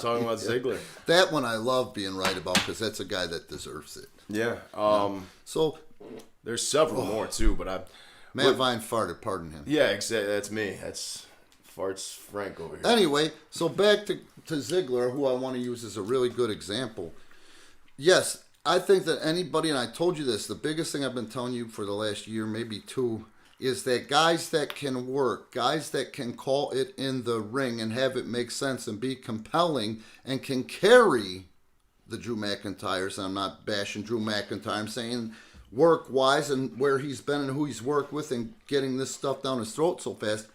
[SPEAKER 4] talking about Ziggler.
[SPEAKER 2] That one I love being right about because that's a guy that deserves it.
[SPEAKER 4] Yeah.
[SPEAKER 2] So
[SPEAKER 4] there's several more, too, but
[SPEAKER 2] Matt Vine farted, pardon him.
[SPEAKER 4] Yeah, exactly. That's me. That's Farts Frank over here.
[SPEAKER 2] Anyway, so back to Ziggler, who I want to use as a really good example. Yes, I think that anybody, and I told you this, the biggest thing I've been telling you for the last year, maybe two, is that guys that can work, guys that can call it in the ring and have it make sense and be compelling and can carry the Drew McIntyres. And I'm not bashing Drew McIntyre. I'm saying work-wise and where he's been and who he's worked with and getting this stuff down his throat so fast.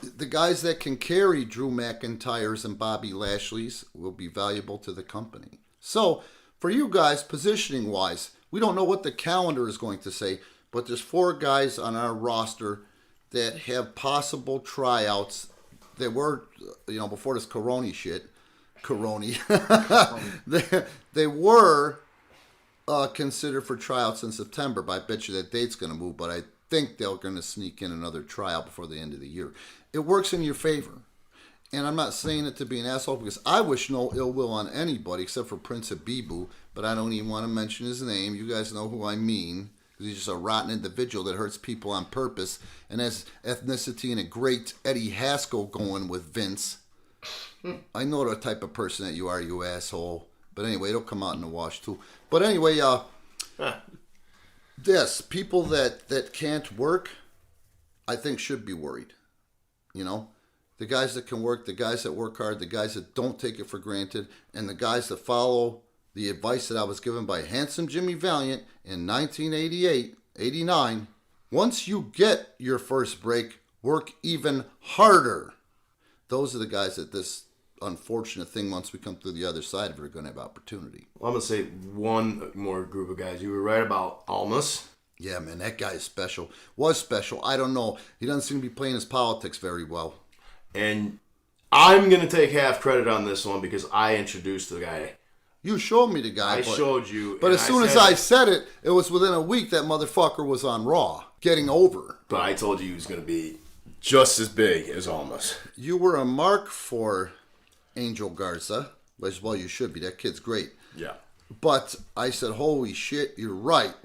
[SPEAKER 2] The guys that can carry Drew McIntyres and Bobby Lashley's will be valuable to the company. So, for you guys, positioning-wise, we don't know what the calendar is going to say, but there's 4 guys on our roster that have possible tryouts. They were, before this Corona shit, they were considered for tryouts in September, but I bet you that date's going to move, but I think they're going to sneak in another tryout before the end of the year. It works in your favor. And I'm not saying it to be an asshole because I wish no ill will on anybody except for Prince of Bibu, but I don't even want to mention his name. You guys know who I mean. He's just a rotten individual that hurts people on purpose and has ethnicity and a great Eddie Haskell going with Vince. I know the type of person that you are, you asshole. But anyway, it'll come out in the wash too. But anyway, people that can't work, I think should be worried. You know? The guys that can work, the guys that work hard, the guys that don't take it for granted, and the guys that follow the advice that I was given by handsome Jimmy Valiant in 1988, 89. Once you get your first break, work even harder. Those are the guys that this unfortunate thing, once we come through the other side of it, are going to have opportunity.
[SPEAKER 4] Well, I'm going to say one more group of guys. You were right about Almas.
[SPEAKER 2] Yeah, man, that guy is special. Was special. I don't know. He doesn't seem to be playing his politics very well.
[SPEAKER 4] And I'm going to take half credit on this one because I introduced the guy.
[SPEAKER 2] You showed me the guy.
[SPEAKER 4] I showed you.
[SPEAKER 2] But as soon as I said it, it was within a week that motherfucker was on Raw, getting over.
[SPEAKER 4] But I told you he was going to be just as big as Almas.
[SPEAKER 2] You were a mark for Angel Garza. Well, you should be. That kid's great.
[SPEAKER 4] Yeah.
[SPEAKER 2] But I said, holy shit, you're right.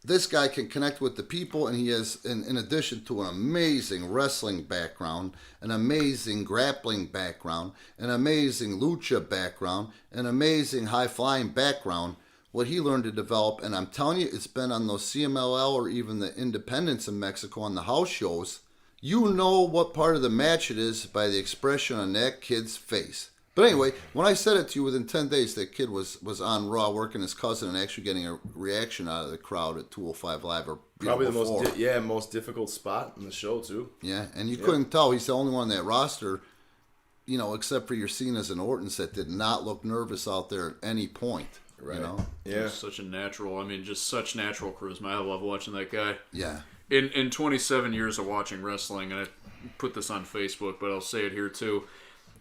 [SPEAKER 2] This guy can connect with the people, and he has, in addition to an amazing wrestling background, an amazing grappling background, an amazing lucha background, an amazing high-flying background, what he learned to develop, and I'm telling you, it's been on those CMLL or even the independents in Mexico on the house shows. You know what part of the match it is by the expression on that kid's face. But anyway, when I said it to you, within 10 days, that kid was on Raw working his cousin and actually getting a reaction out of the crowd at 205 Live. Or
[SPEAKER 4] probably the most difficult spot in the show, too.
[SPEAKER 2] Yeah, and you couldn't tell. He's the only one on that roster, you know, except for your Cenas and Ortons, that did not look nervous out there at any point. Right. You know?
[SPEAKER 4] Yeah.
[SPEAKER 1] Such a natural, just such natural charisma. I love watching that guy.
[SPEAKER 2] Yeah.
[SPEAKER 1] In 27 years of watching wrestling, and I put this on Facebook, but I'll say it here, too.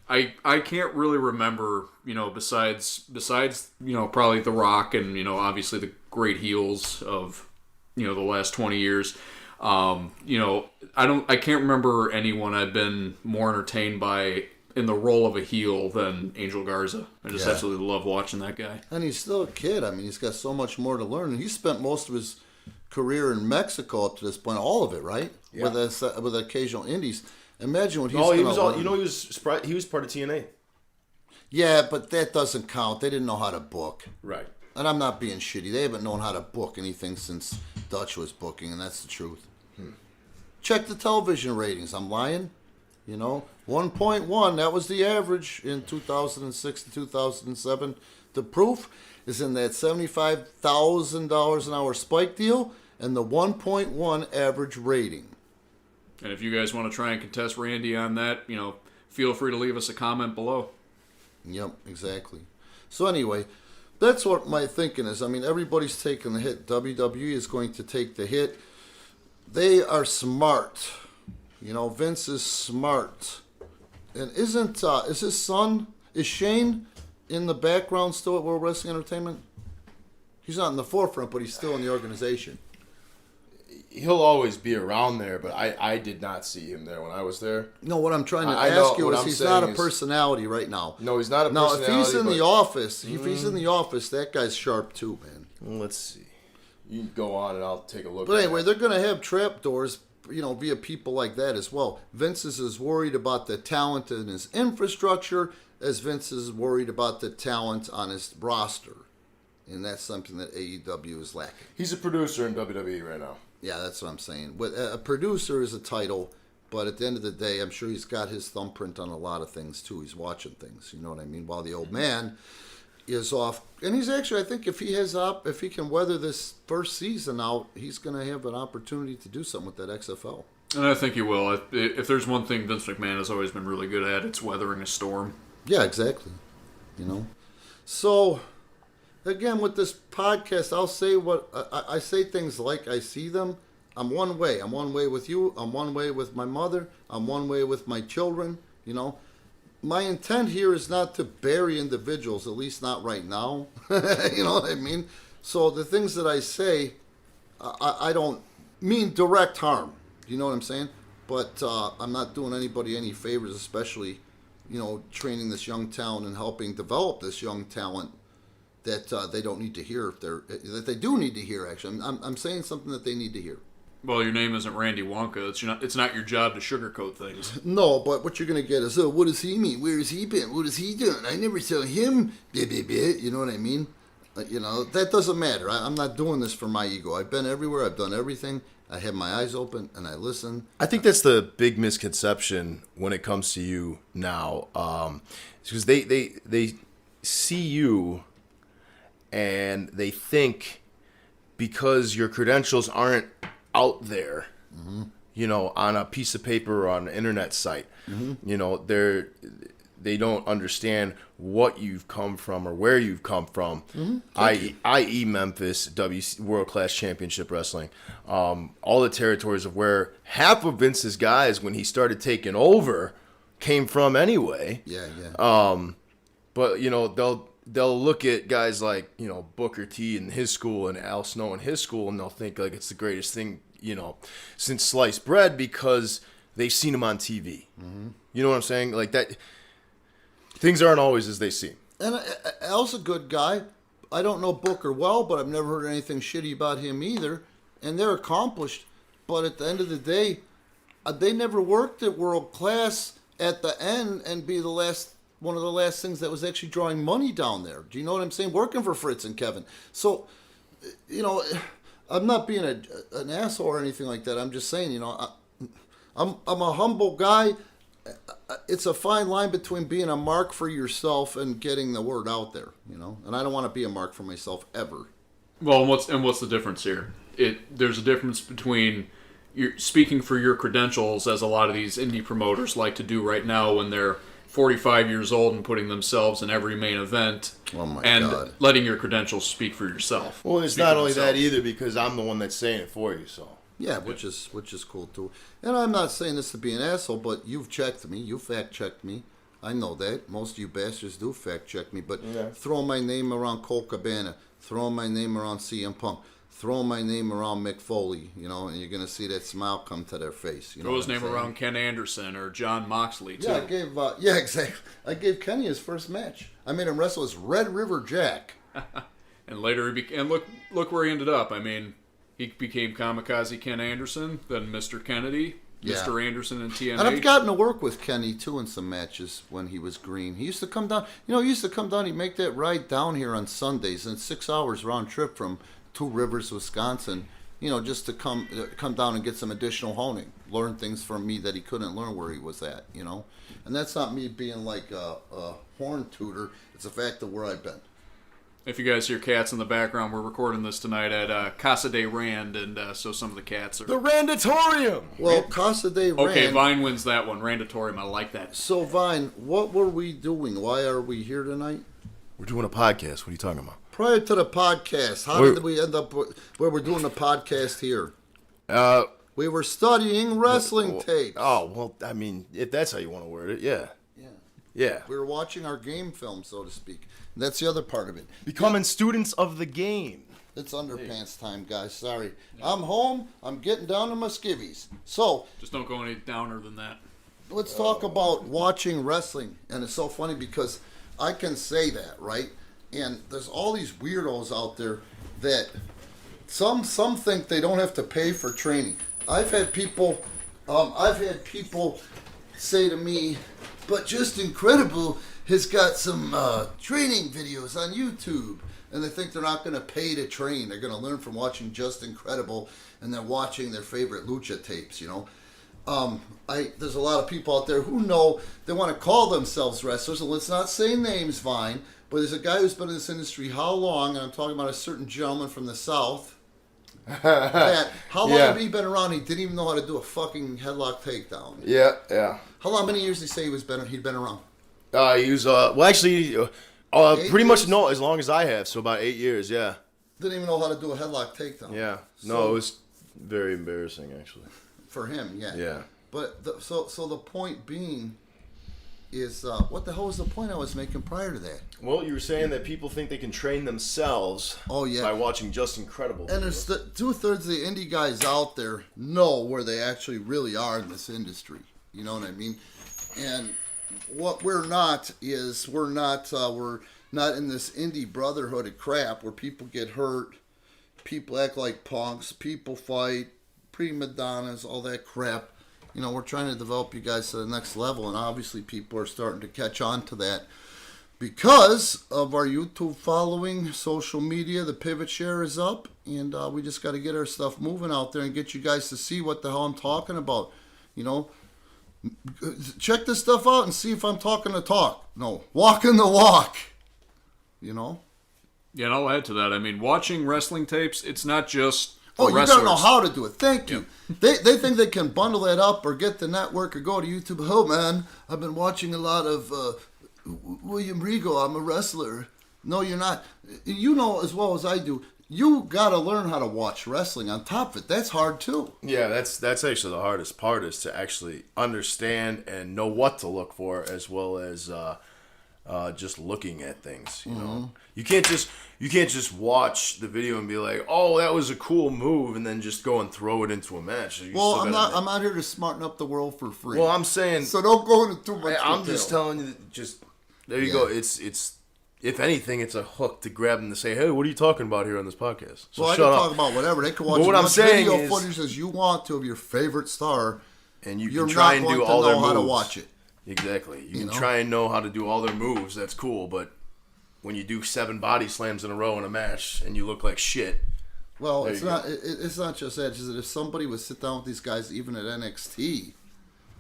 [SPEAKER 1] I can't really remember, besides probably The Rock and, obviously the great heels of, the last 20 years. I can't remember anyone I've been more entertained by in the role of a heel than Angel Garza. I just absolutely love watching that guy.
[SPEAKER 2] And he's still a kid. He's got so much more to learn. And he spent most of his career in Mexico up to this point, all of it, right? Yeah. With occasional indies. Imagine what he's going to learn.
[SPEAKER 4] He was part of TNA.
[SPEAKER 2] Yeah, but that doesn't count. They didn't know how to book.
[SPEAKER 4] Right.
[SPEAKER 2] And I'm not being shitty. They haven't known how to book anything since Dutch was booking, and that's the truth. Check the television ratings. I'm lying. 1.1. That was the average in 2006 to 2007. The proof is in that $75,000 an hour Spike deal and the 1.1 average rating.
[SPEAKER 1] And if you guys want to try and contest Randy on that, feel free to leave us a comment below.
[SPEAKER 2] Yep, exactly. So anyway, that's what my thinking is. Everybody's taking the hit. WWE is going to take the hit. They are smart. Vince is smart. And is his son, is Shane in the background still at World Wrestling Entertainment? He's not in the forefront, but he's still in the organization.
[SPEAKER 4] He'll always be around there, but I did not see him there when I was there.
[SPEAKER 2] No, what I'm trying to ask you is he's not a personality right now.
[SPEAKER 4] No, he's not a personality.
[SPEAKER 2] Now, if he's in the office, that guy's sharp too, man.
[SPEAKER 4] Let's see. You can go on and I'll take a look.
[SPEAKER 2] But anyway, they're going to have trapdoors, via people like that as well. Vince is as worried about the talent in his infrastructure as Vince is worried about the talent on his roster. And that's something that AEW is lacking.
[SPEAKER 4] He's a producer in WWE right now.
[SPEAKER 2] Yeah, that's what I'm saying. A producer is a title, but at the end of the day, I'm sure he's got his thumbprint on a lot of things, too. He's watching things, you know what I mean? While the old man is off. And he's actually, I think if he can weather this first season out, he's going to have an opportunity to do something with that XFL.
[SPEAKER 1] And I think he will. If there's one thing Vince McMahon has always been really good at, it's weathering a storm.
[SPEAKER 2] Yeah, exactly. So... Again, with this podcast, I'll say what I say things like I see them. I'm one way. I'm one way with you. I'm one way with my mother. I'm one way with my children. My intent here is not to bury individuals, at least not right now. You know what I mean? So the things that I say, I don't mean direct harm. You know what I'm saying? But I'm not doing anybody any favors, especially, training this young talent and helping develop this young talent that they don't need to hear that they do need to hear. Actually, I'm saying something that they need to hear.
[SPEAKER 1] Well, your name isn't Randy Wonka. It's not your job to sugarcoat things.
[SPEAKER 2] No, but what you're gonna get is, what does he mean? Where has he been? What has he done? I never saw him. You know what I mean? That doesn't matter. I'm not doing this for my ego. I've been everywhere. I've done everything. I have my eyes open and I listen.
[SPEAKER 4] I think that's the big misconception when it comes to you now, because they see you and they think because your credentials aren't out there, on a piece of paper or on an internet site, they don't understand what you've come from or where you've come from, i.e. Memphis, World Class Championship Wrestling, all the territories of where half of Vince's guys, when he started taking over, came from anyway.
[SPEAKER 2] Yeah.
[SPEAKER 4] But, they'll look at guys like, Booker T in his school and Al Snow in his school, and they'll think like it's the greatest thing, since sliced bread because they've seen him on TV. You know what I'm saying? Like that. Things aren't always as they seem.
[SPEAKER 2] And Al's a good guy. I don't know Booker well, but I've never heard anything shitty about him either. And they're accomplished. But at the end of the day, they never worked at World Class at the end and be one of the last things that was actually drawing money down there. Do you know what I'm saying? Working for Fritz and Kevin. So, I'm not being an asshole or anything like that. I'm just saying, I'm a humble guy. It's a fine line between being a mark for yourself and getting the word out there, And I don't want to be a mark for myself ever.
[SPEAKER 1] Well, what's the difference here? There's a difference between speaking for your credentials, as a lot of these indie promoters like to do right now when they're 45 years old and putting themselves in every main event,
[SPEAKER 2] God.
[SPEAKER 1] letting your credentials speak for yourself.
[SPEAKER 4] Well, it's not only that either, because I'm the one that's saying it for you, so.
[SPEAKER 2] Yeah, which is cool too. And I'm not saying this to be an asshole, but you've checked me. You fact checked me. I know that. Most of you bastards do fact check me. But throwing my name around Cole Cabana, throwing my name around CM Punk, throwing my name around Mick Foley, and you're going to see that smile come to their face.
[SPEAKER 1] Throw his name around Ken Anderson or John Moxley, too.
[SPEAKER 2] Yeah, exactly. I gave Kenny his first match. I made him wrestle as Red River Jack.
[SPEAKER 1] And later, look where he ended up. I mean, he became Kamikaze Ken Anderson, then Mr. Kennedy, Mr. Anderson, and TNA.
[SPEAKER 2] And I've gotten to work with Kenny, too, in some matches when he was green. He used to come down. He'd make that ride down here on Sundays, and 6 hours round trip from Two Rivers, Wisconsin, just to come down and get some additional honing, learn things from me that he couldn't learn where he was at, And that's not me being like a horn tooter. It's a fact of where I've been.
[SPEAKER 1] If you guys hear cats in the background, we're recording this tonight at Casa de Rand, and so some of the cats are...
[SPEAKER 4] The Randatorium!
[SPEAKER 2] Well, Casa de Rand...
[SPEAKER 1] Okay, Vine wins that one. Randatorium, I like that.
[SPEAKER 2] So, Vine, what were we doing? Why are we here tonight?
[SPEAKER 4] We're doing a podcast. What are you talking about?
[SPEAKER 2] Prior to the podcast, how did we end up where we're doing the podcast here? We were studying wrestling tapes.
[SPEAKER 4] Oh, well, I mean, if that's how you want to word it, yeah. Yeah.
[SPEAKER 2] We were watching our game film, so to speak. That's the other part of it.
[SPEAKER 4] Becoming students of the game.
[SPEAKER 2] It's underpants time, guys. Sorry. I'm home. I'm getting down to my skivvies. So,
[SPEAKER 1] just don't go any downer than that.
[SPEAKER 2] Let's talk about watching wrestling. And it's so funny because I can say that, right? And there's all these weirdos out there that some think they don't have to pay for training. I've had people say to me, but Just Incredible has got some training videos on YouTube. And they think they're not going to pay to train. They're going to learn from watching Just Incredible and then watching their favorite lucha tapes, There's a lot of people out there who know they want to call themselves wrestlers. And let's not say names, Vine. But there's a guy who's been in this industry how long? And I'm talking about a certain gentleman from the South. How long had he been around? He didn't even know how to do a fucking headlock takedown.
[SPEAKER 4] Yeah.
[SPEAKER 2] How long? Many years did he say he'd been around?
[SPEAKER 4] He was pretty much no, as long as I have, so about 8 years. Yeah.
[SPEAKER 2] Didn't even know how to do a headlock takedown.
[SPEAKER 4] Yeah. No, it was very embarrassing actually.
[SPEAKER 2] For him, yeah.
[SPEAKER 4] Yeah.
[SPEAKER 2] But so the point being, is what the hell was the point I was making prior to that?
[SPEAKER 4] Well, you were saying that people think they can train themselves by watching Just Incredible.
[SPEAKER 2] And there's 2/3 of the indie guys out there know where they actually really are in this industry. You know what I mean? And what we're not is we're not in this indie brotherhood of crap where people get hurt, people act like punks, people fight, prima donnas, all that crap. You know, we're trying to develop you guys to the next level, and obviously people are starting to catch on to that because of our YouTube following, social media. The pivot share is up, and we just got to get our stuff moving out there and get you guys to see what the hell I'm talking about. You know, check this stuff out and see if I'm talking the talk. No, walking the walk. You know?
[SPEAKER 1] Yeah, and I'll add to that. I mean, watching wrestling tapes, it's not just
[SPEAKER 2] you
[SPEAKER 1] wrestlers.
[SPEAKER 2] gotta know how to do it. Thank you. They think they can bundle that up or get the network or go to YouTube. Oh man, I've been watching a lot of William Regal. I'm a wrestler. No, you're not. You know as well as I do. You gotta learn how to watch wrestling. On top of it, that's hard too.
[SPEAKER 4] Yeah, that's actually the hardest part, is to actually understand and know what to look for, as well as just looking at things. You know, you can't just watch the video and be like, "Oh, that was a cool move," and then just go and throw it into a match.
[SPEAKER 2] I'm not here to smarten up the world for free.
[SPEAKER 4] Well, I'm saying,
[SPEAKER 2] so don't go into too much.
[SPEAKER 4] I'm just telling you that. Just there you go. It's if anything, it's a hook to grab them to say, "Hey, what are you talking about here on this podcast?" So
[SPEAKER 2] well, I can talk about whatever. They can watch as much video footage as you want to of your favorite star,
[SPEAKER 4] and you can try and do all their moves.
[SPEAKER 2] How to watch it.
[SPEAKER 4] Exactly. You can try and know how to do all their moves. That's cool, but when you do 7 body slams in a row in a match and you look like shit.
[SPEAKER 2] Well, it's not just that. It's just that if somebody would sit down with these guys, even at NXT,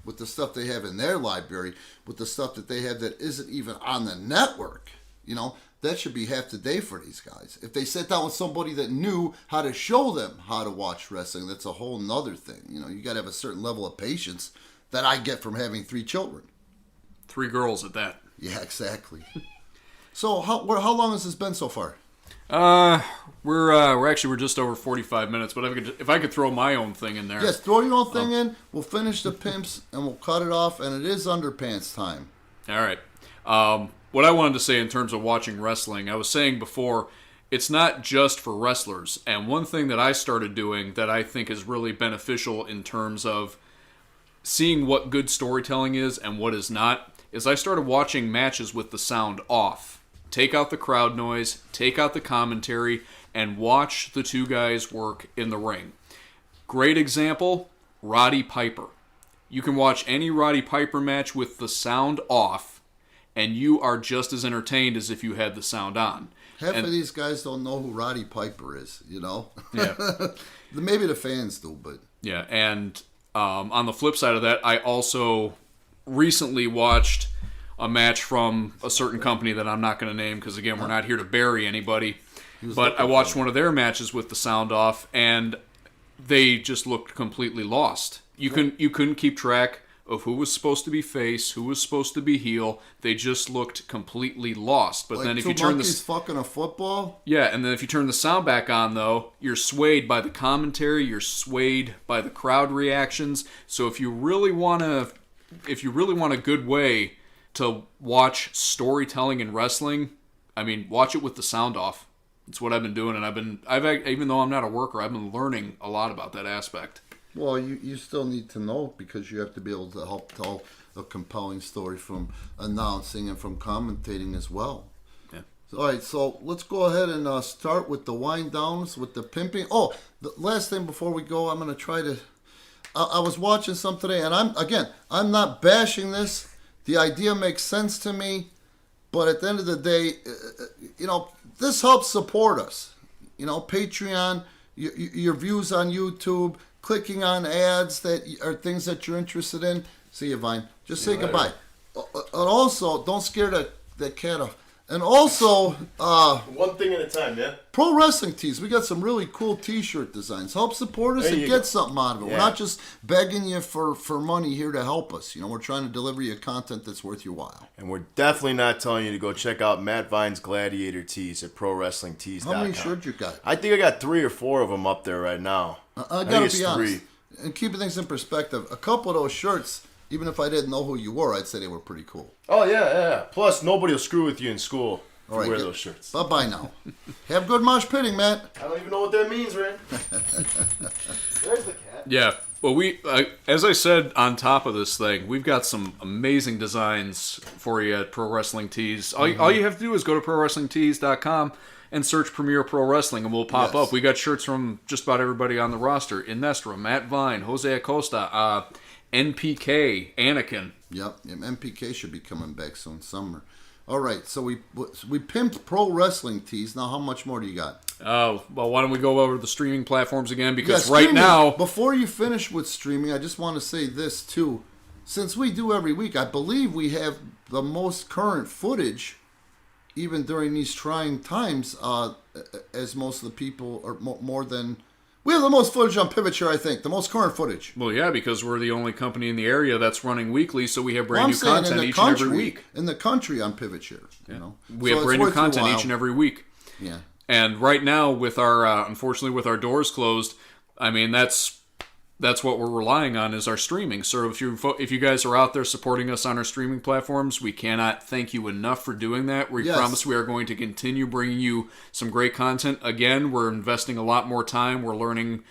[SPEAKER 2] with the stuff they have in their library, with the stuff that they have that isn't even on the network, you know, that should be half the day for these guys. If they sat down with somebody that knew how to show them how to watch wrestling, that's a whole nother thing. You know, you got to have a certain level of patience that I get from having 3 children.
[SPEAKER 1] 3 girls at that.
[SPEAKER 2] Yeah, exactly. So how long has this been so far?
[SPEAKER 1] We're just over 45 minutes, but if I could throw my own thing in there.
[SPEAKER 2] Yes, throw your own thing in. We'll finish the pimps and we'll cut it off, and it is Underpants time.
[SPEAKER 1] All right. What I wanted to say in terms of watching wrestling, I was saying before, it's not just for wrestlers. And one thing that I started doing that I think is really beneficial in terms of seeing what good storytelling is and what is not, is I started watching matches with the sound off. Take out the crowd noise, take out the commentary, and watch the 2 guys work in the ring. Great example, Roddy Piper. You can watch any Roddy Piper match with the sound off, and you are just as entertained as if you had the sound on.
[SPEAKER 2] Half of these guys don't know who Roddy Piper is, you know?
[SPEAKER 1] Yeah.
[SPEAKER 2] Maybe the fans do, but...
[SPEAKER 1] Yeah, and on the flip side of that, I also recently watched a match from a certain company that I'm not going to name because, again, we're not here to bury anybody. But I watched one of their matches with the sound off, and they just looked completely lost. You couldn't keep track of who was supposed to be face, who was supposed to be heel. They just looked completely lost. But
[SPEAKER 2] like
[SPEAKER 1] then if
[SPEAKER 2] two
[SPEAKER 1] you turn
[SPEAKER 2] monkeys fucking a football?
[SPEAKER 1] Yeah, and then if you turn the sound back on, though, you're swayed by the commentary, you're swayed by the crowd reactions. So if you really want a good way to watch storytelling in wrestling, I mean, watch it with the sound off. It's what I've been doing, and even though I'm not a worker, I've been learning a lot about that aspect.
[SPEAKER 2] Well, you still need to know because you have to be able to help tell a compelling story from announcing and from commentating as well.
[SPEAKER 1] Yeah.
[SPEAKER 2] All right, so let's go ahead and start with the wind downs, with the pimping. Oh, the last thing before we go, I'm going to try to... I was watching some today, and I'm not bashing this. The idea makes sense to me, but at the end of the day, this helps support us. Patreon, your views on YouTube, clicking on ads that are things that you're interested in. See you, Vine. Just say goodbye. And also, don't scare that cat off. And also...
[SPEAKER 4] one thing at a time, yeah?
[SPEAKER 2] Pro Wrestling Tees. We got some really cool T-shirt designs. Help support us and get something out of it. Yeah. We're not just begging you for money here to help us. We're trying to deliver you content that's worth your while.
[SPEAKER 4] And we're definitely not telling you to go check out Matt Vine's Gladiator Tees at ProWrestlingTees.com.
[SPEAKER 2] How many shirts you got?
[SPEAKER 4] I think I got 3 or 4 of them up there right now.
[SPEAKER 2] I gotta be honest. And keeping things in perspective, a couple of those shirts even if I didn't know who you were, I'd say they were pretty cool.
[SPEAKER 4] Oh, yeah. Plus, nobody will screw with you in school if
[SPEAKER 2] All right,
[SPEAKER 4] you wear those shirts.
[SPEAKER 2] Bye-bye now. Have good mosh pitting, Matt.
[SPEAKER 4] I don't even know what that means, Ray. There's the cat.
[SPEAKER 1] Yeah. Well, as I said on top of this thing, we've got some amazing designs for you at Pro Wrestling Tees. All you have to do is go to ProWrestlingTees.com and search Premier Pro Wrestling, and we'll pop up. We got shirts from just about everybody on the roster. Inestra, Matt Vine, Jose Acosta, NPK, Anakin.
[SPEAKER 2] Yep, MPK should be coming back soon, summer. All right, so we pimped Pro Wrestling Tees. Now, how much more do you got?
[SPEAKER 1] Well, why don't we go over the streaming platforms again? Because
[SPEAKER 2] right
[SPEAKER 1] now...
[SPEAKER 2] Before you finish with streaming, I just want to say this, too. Since we do every week, I believe we have the most current footage, even during these trying times, as most of the people, or more than... We have the most footage on Pivot Share, I think. The most current footage.
[SPEAKER 1] Well, yeah, because we're the only company in the area that's running weekly, so we have brand new content each and every week.
[SPEAKER 2] In the country on Pivot Share, you know.
[SPEAKER 1] We have brand new content each and every week.
[SPEAKER 2] Yeah.
[SPEAKER 1] And right now, with our unfortunately with our doors closed, I mean that's what we're relying on is our streaming. So if you guys are out there supporting us on our streaming platforms, we cannot thank you enough for doing that. We promise we are going to continue bringing you some great content. Again, we're investing a lot more time. We're learning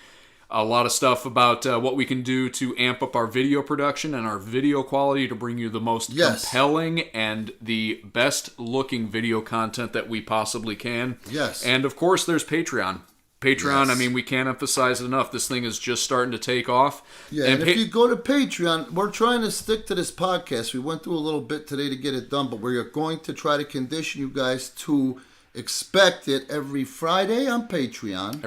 [SPEAKER 1] a lot of stuff about what we can do to amp up our video production and our video quality to bring you the most compelling and the best looking video content that we possibly can.
[SPEAKER 2] Yes.
[SPEAKER 1] And of course, there's Patreon. I mean, we can't emphasize it enough. This thing is just starting to take off.
[SPEAKER 2] Yeah, and if you go to Patreon, we're trying to stick to this podcast. We went through a little bit today to get it done, but we're going to try to condition you guys to expect it every Friday on Patreon.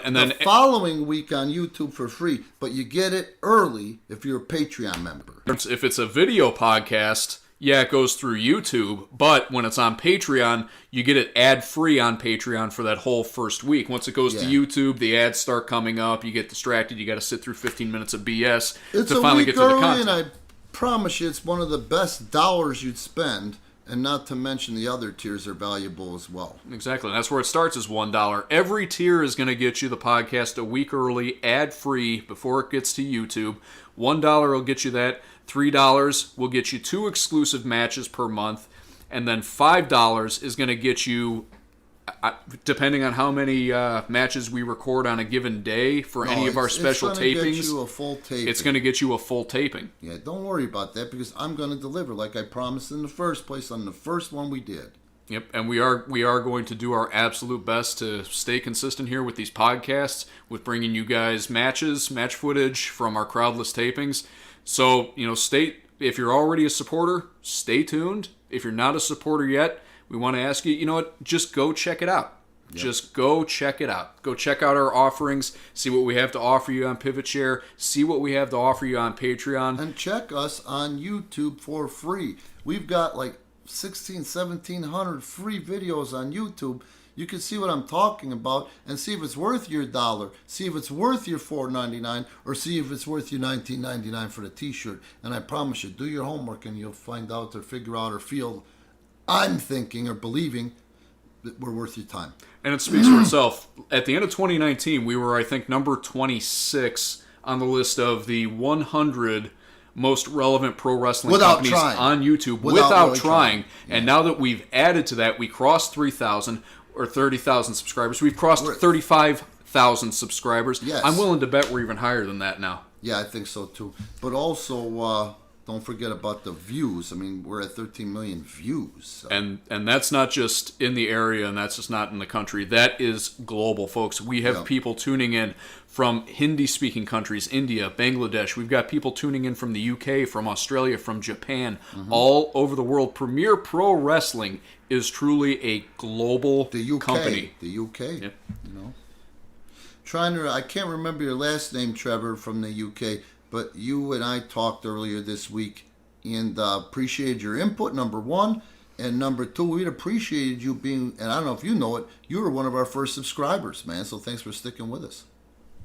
[SPEAKER 1] And then
[SPEAKER 2] the following week on YouTube for free. But you get it early if you're a Patreon member.
[SPEAKER 1] If it's a video podcast, yeah, it goes through YouTube. But when it's on Patreon, you get it ad-free on Patreon for that whole first week. Once it goes to YouTube, the ads start coming up. You get distracted. You got to sit through 15 minutes of BS to finally get to the content.
[SPEAKER 2] And I promise you, it's one of the best dollars you'd spend. And not to mention the other tiers are valuable as well.
[SPEAKER 1] Exactly. That's where it starts is $1. Every tier is going to get you the podcast a week early, ad-free, before it gets to YouTube. $1 will get you that. $3 will get you 2 exclusive matches per month. And then $5 is going to get you, depending on how many matches we record on a given day for any of our special tapings, it's going to get you a full taping.
[SPEAKER 2] Yeah, don't worry about that because I'm going to deliver like I promised in the first place on the first one we did.
[SPEAKER 1] Yep, and we are going to do our absolute best to stay consistent here with these podcasts, with bringing you guys match footage from our crowdless tapings. So, if you're already a supporter, stay tuned. If you're not a supporter yet, we want to ask you, just go check it out. Yep. Just go check it out. Go check out our offerings. See what we have to offer you on Pivot Share. See what we have to offer you on Patreon.
[SPEAKER 2] And check us on YouTube for free. We've got like 1,700 free videos on YouTube. You can see what I'm talking about and see if it's worth your $1, see if it's worth your $4.99, or see if it's worth your $19.99 for the T-shirt. And I promise you, do your homework and you'll find out or figure out or feel I'm thinking or believing that we're worth your time.
[SPEAKER 1] And it speaks for itself. At the end of 2019, we were, I think, number 26 on the list of the 100 most relevant pro wrestling companies on YouTube without really trying. Yeah. And now that we've added to that, we crossed 3,000 or 30,000 subscribers. We've crossed 35,000 subscribers.
[SPEAKER 2] Yes.
[SPEAKER 1] I'm willing to bet we're even higher than that now.
[SPEAKER 2] Yeah, I think so too. But also, don't forget about the views. I mean, we're at 13 million views. So.
[SPEAKER 1] And that's not just in the area, and that's just not in the country. That is global, folks. We have people tuning in from Hindi-speaking countries, India, Bangladesh. We've got people tuning in from the UK, from Australia, from Japan, all over the world. Premier Pro Wrestling is truly a global company.
[SPEAKER 2] The UK, I can't remember your last name, Trevor, from the UK. But you and I talked earlier this week and appreciated your input, number one. And number two, we'd appreciated you being, and I don't know if you know it, you were one of our first subscribers, man. So thanks for sticking with us.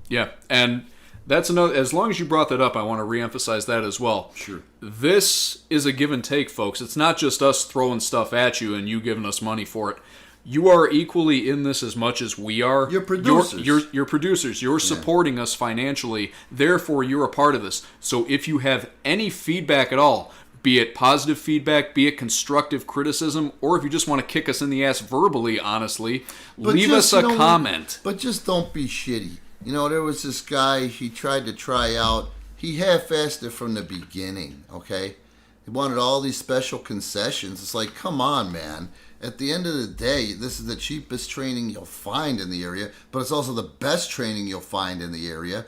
[SPEAKER 1] Yeah, and that's another, as long as you brought that up, I want to reemphasize that as well.
[SPEAKER 2] Sure.
[SPEAKER 1] This is a give and take, folks. It's not just us throwing stuff at you and you giving us money for it. you are equally in this as much as we are.
[SPEAKER 2] You're producers.
[SPEAKER 1] You're producers. You're supporting us financially. Therefore, you're a part of this. So if you have any feedback at all, be it positive feedback, be it constructive criticism, or if you just want to kick us in the ass verbally, honestly, leave us a comment.
[SPEAKER 2] But just don't be shitty. There was this guy, he tried to try out. He half-assed it from the beginning, okay? He wanted all these special concessions. It's like, come on, man. At the end of the day, this is the cheapest training you'll find in the area, but it's also the best training you'll find in the area.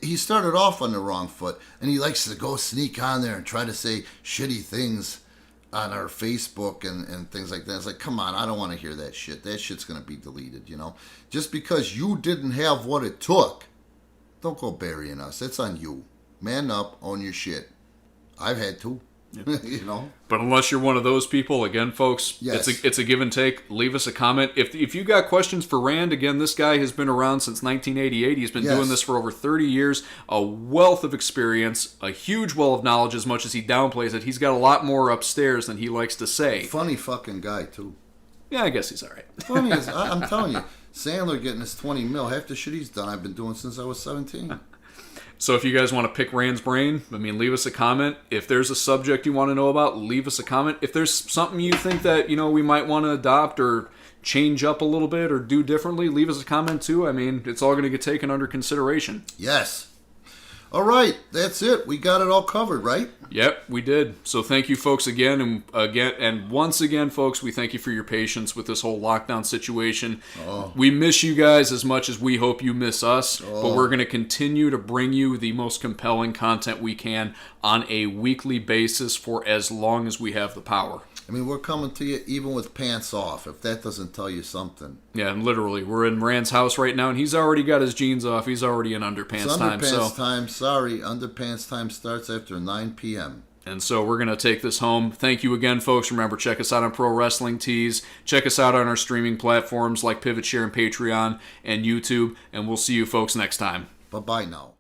[SPEAKER 2] He started off on the wrong foot, and he likes to go sneak on there and try to say shitty things on our Facebook and things like that. It's like, come on, I don't want to hear that shit. That shit's going to be deleted, Just because you didn't have what it took, don't go burying us. It's on you. Man up, own your shit. I've had to.
[SPEAKER 1] But unless you're one of those people, again, folks,
[SPEAKER 2] yes.
[SPEAKER 1] it's a give and take. Leave us a comment. If you got questions for Rand, again, this guy has been around since 1988. He's been doing this for over 30 years. A wealth of experience, a huge well of knowledge. As much as he downplays it, he's got a lot more upstairs than he likes to say.
[SPEAKER 2] Funny fucking guy too.
[SPEAKER 1] Yeah, I guess he's all right.
[SPEAKER 2] Funny as I'm telling you, Sandler getting his 20 mil. Half the shit he's done, I've been doing since I was 17.
[SPEAKER 1] So if you guys want to pick Rand's brain, leave us a comment. If there's a subject you want to know about, leave us a comment. If there's something you think that, we might want to adopt or change up a little bit or do differently, leave us a comment too. It's all going to get taken under consideration.
[SPEAKER 2] Yes. All right, that's it. We got it all covered, right?
[SPEAKER 1] Yep, we did. So thank you, folks, again, and once again, folks, we thank you for your patience with this whole lockdown situation. We miss you guys as much as we hope you miss us, but we're going to continue to bring you the most compelling content we can on a weekly basis for as long as we have the power.
[SPEAKER 2] We're coming to you even with pants off, if that doesn't tell you something.
[SPEAKER 1] Yeah, and literally, we're in Rand's house right now, and he's already got his jeans off. He's already in underpants time.
[SPEAKER 2] Underpants time. Sorry, underpants time starts after 9 p.m.
[SPEAKER 1] And so we're going to take this home. Thank you again, folks. Remember, check us out on Pro Wrestling Tees. Check us out on our streaming platforms like Pivot Share and Patreon and YouTube. And we'll see you folks next time.
[SPEAKER 2] Bye-bye now.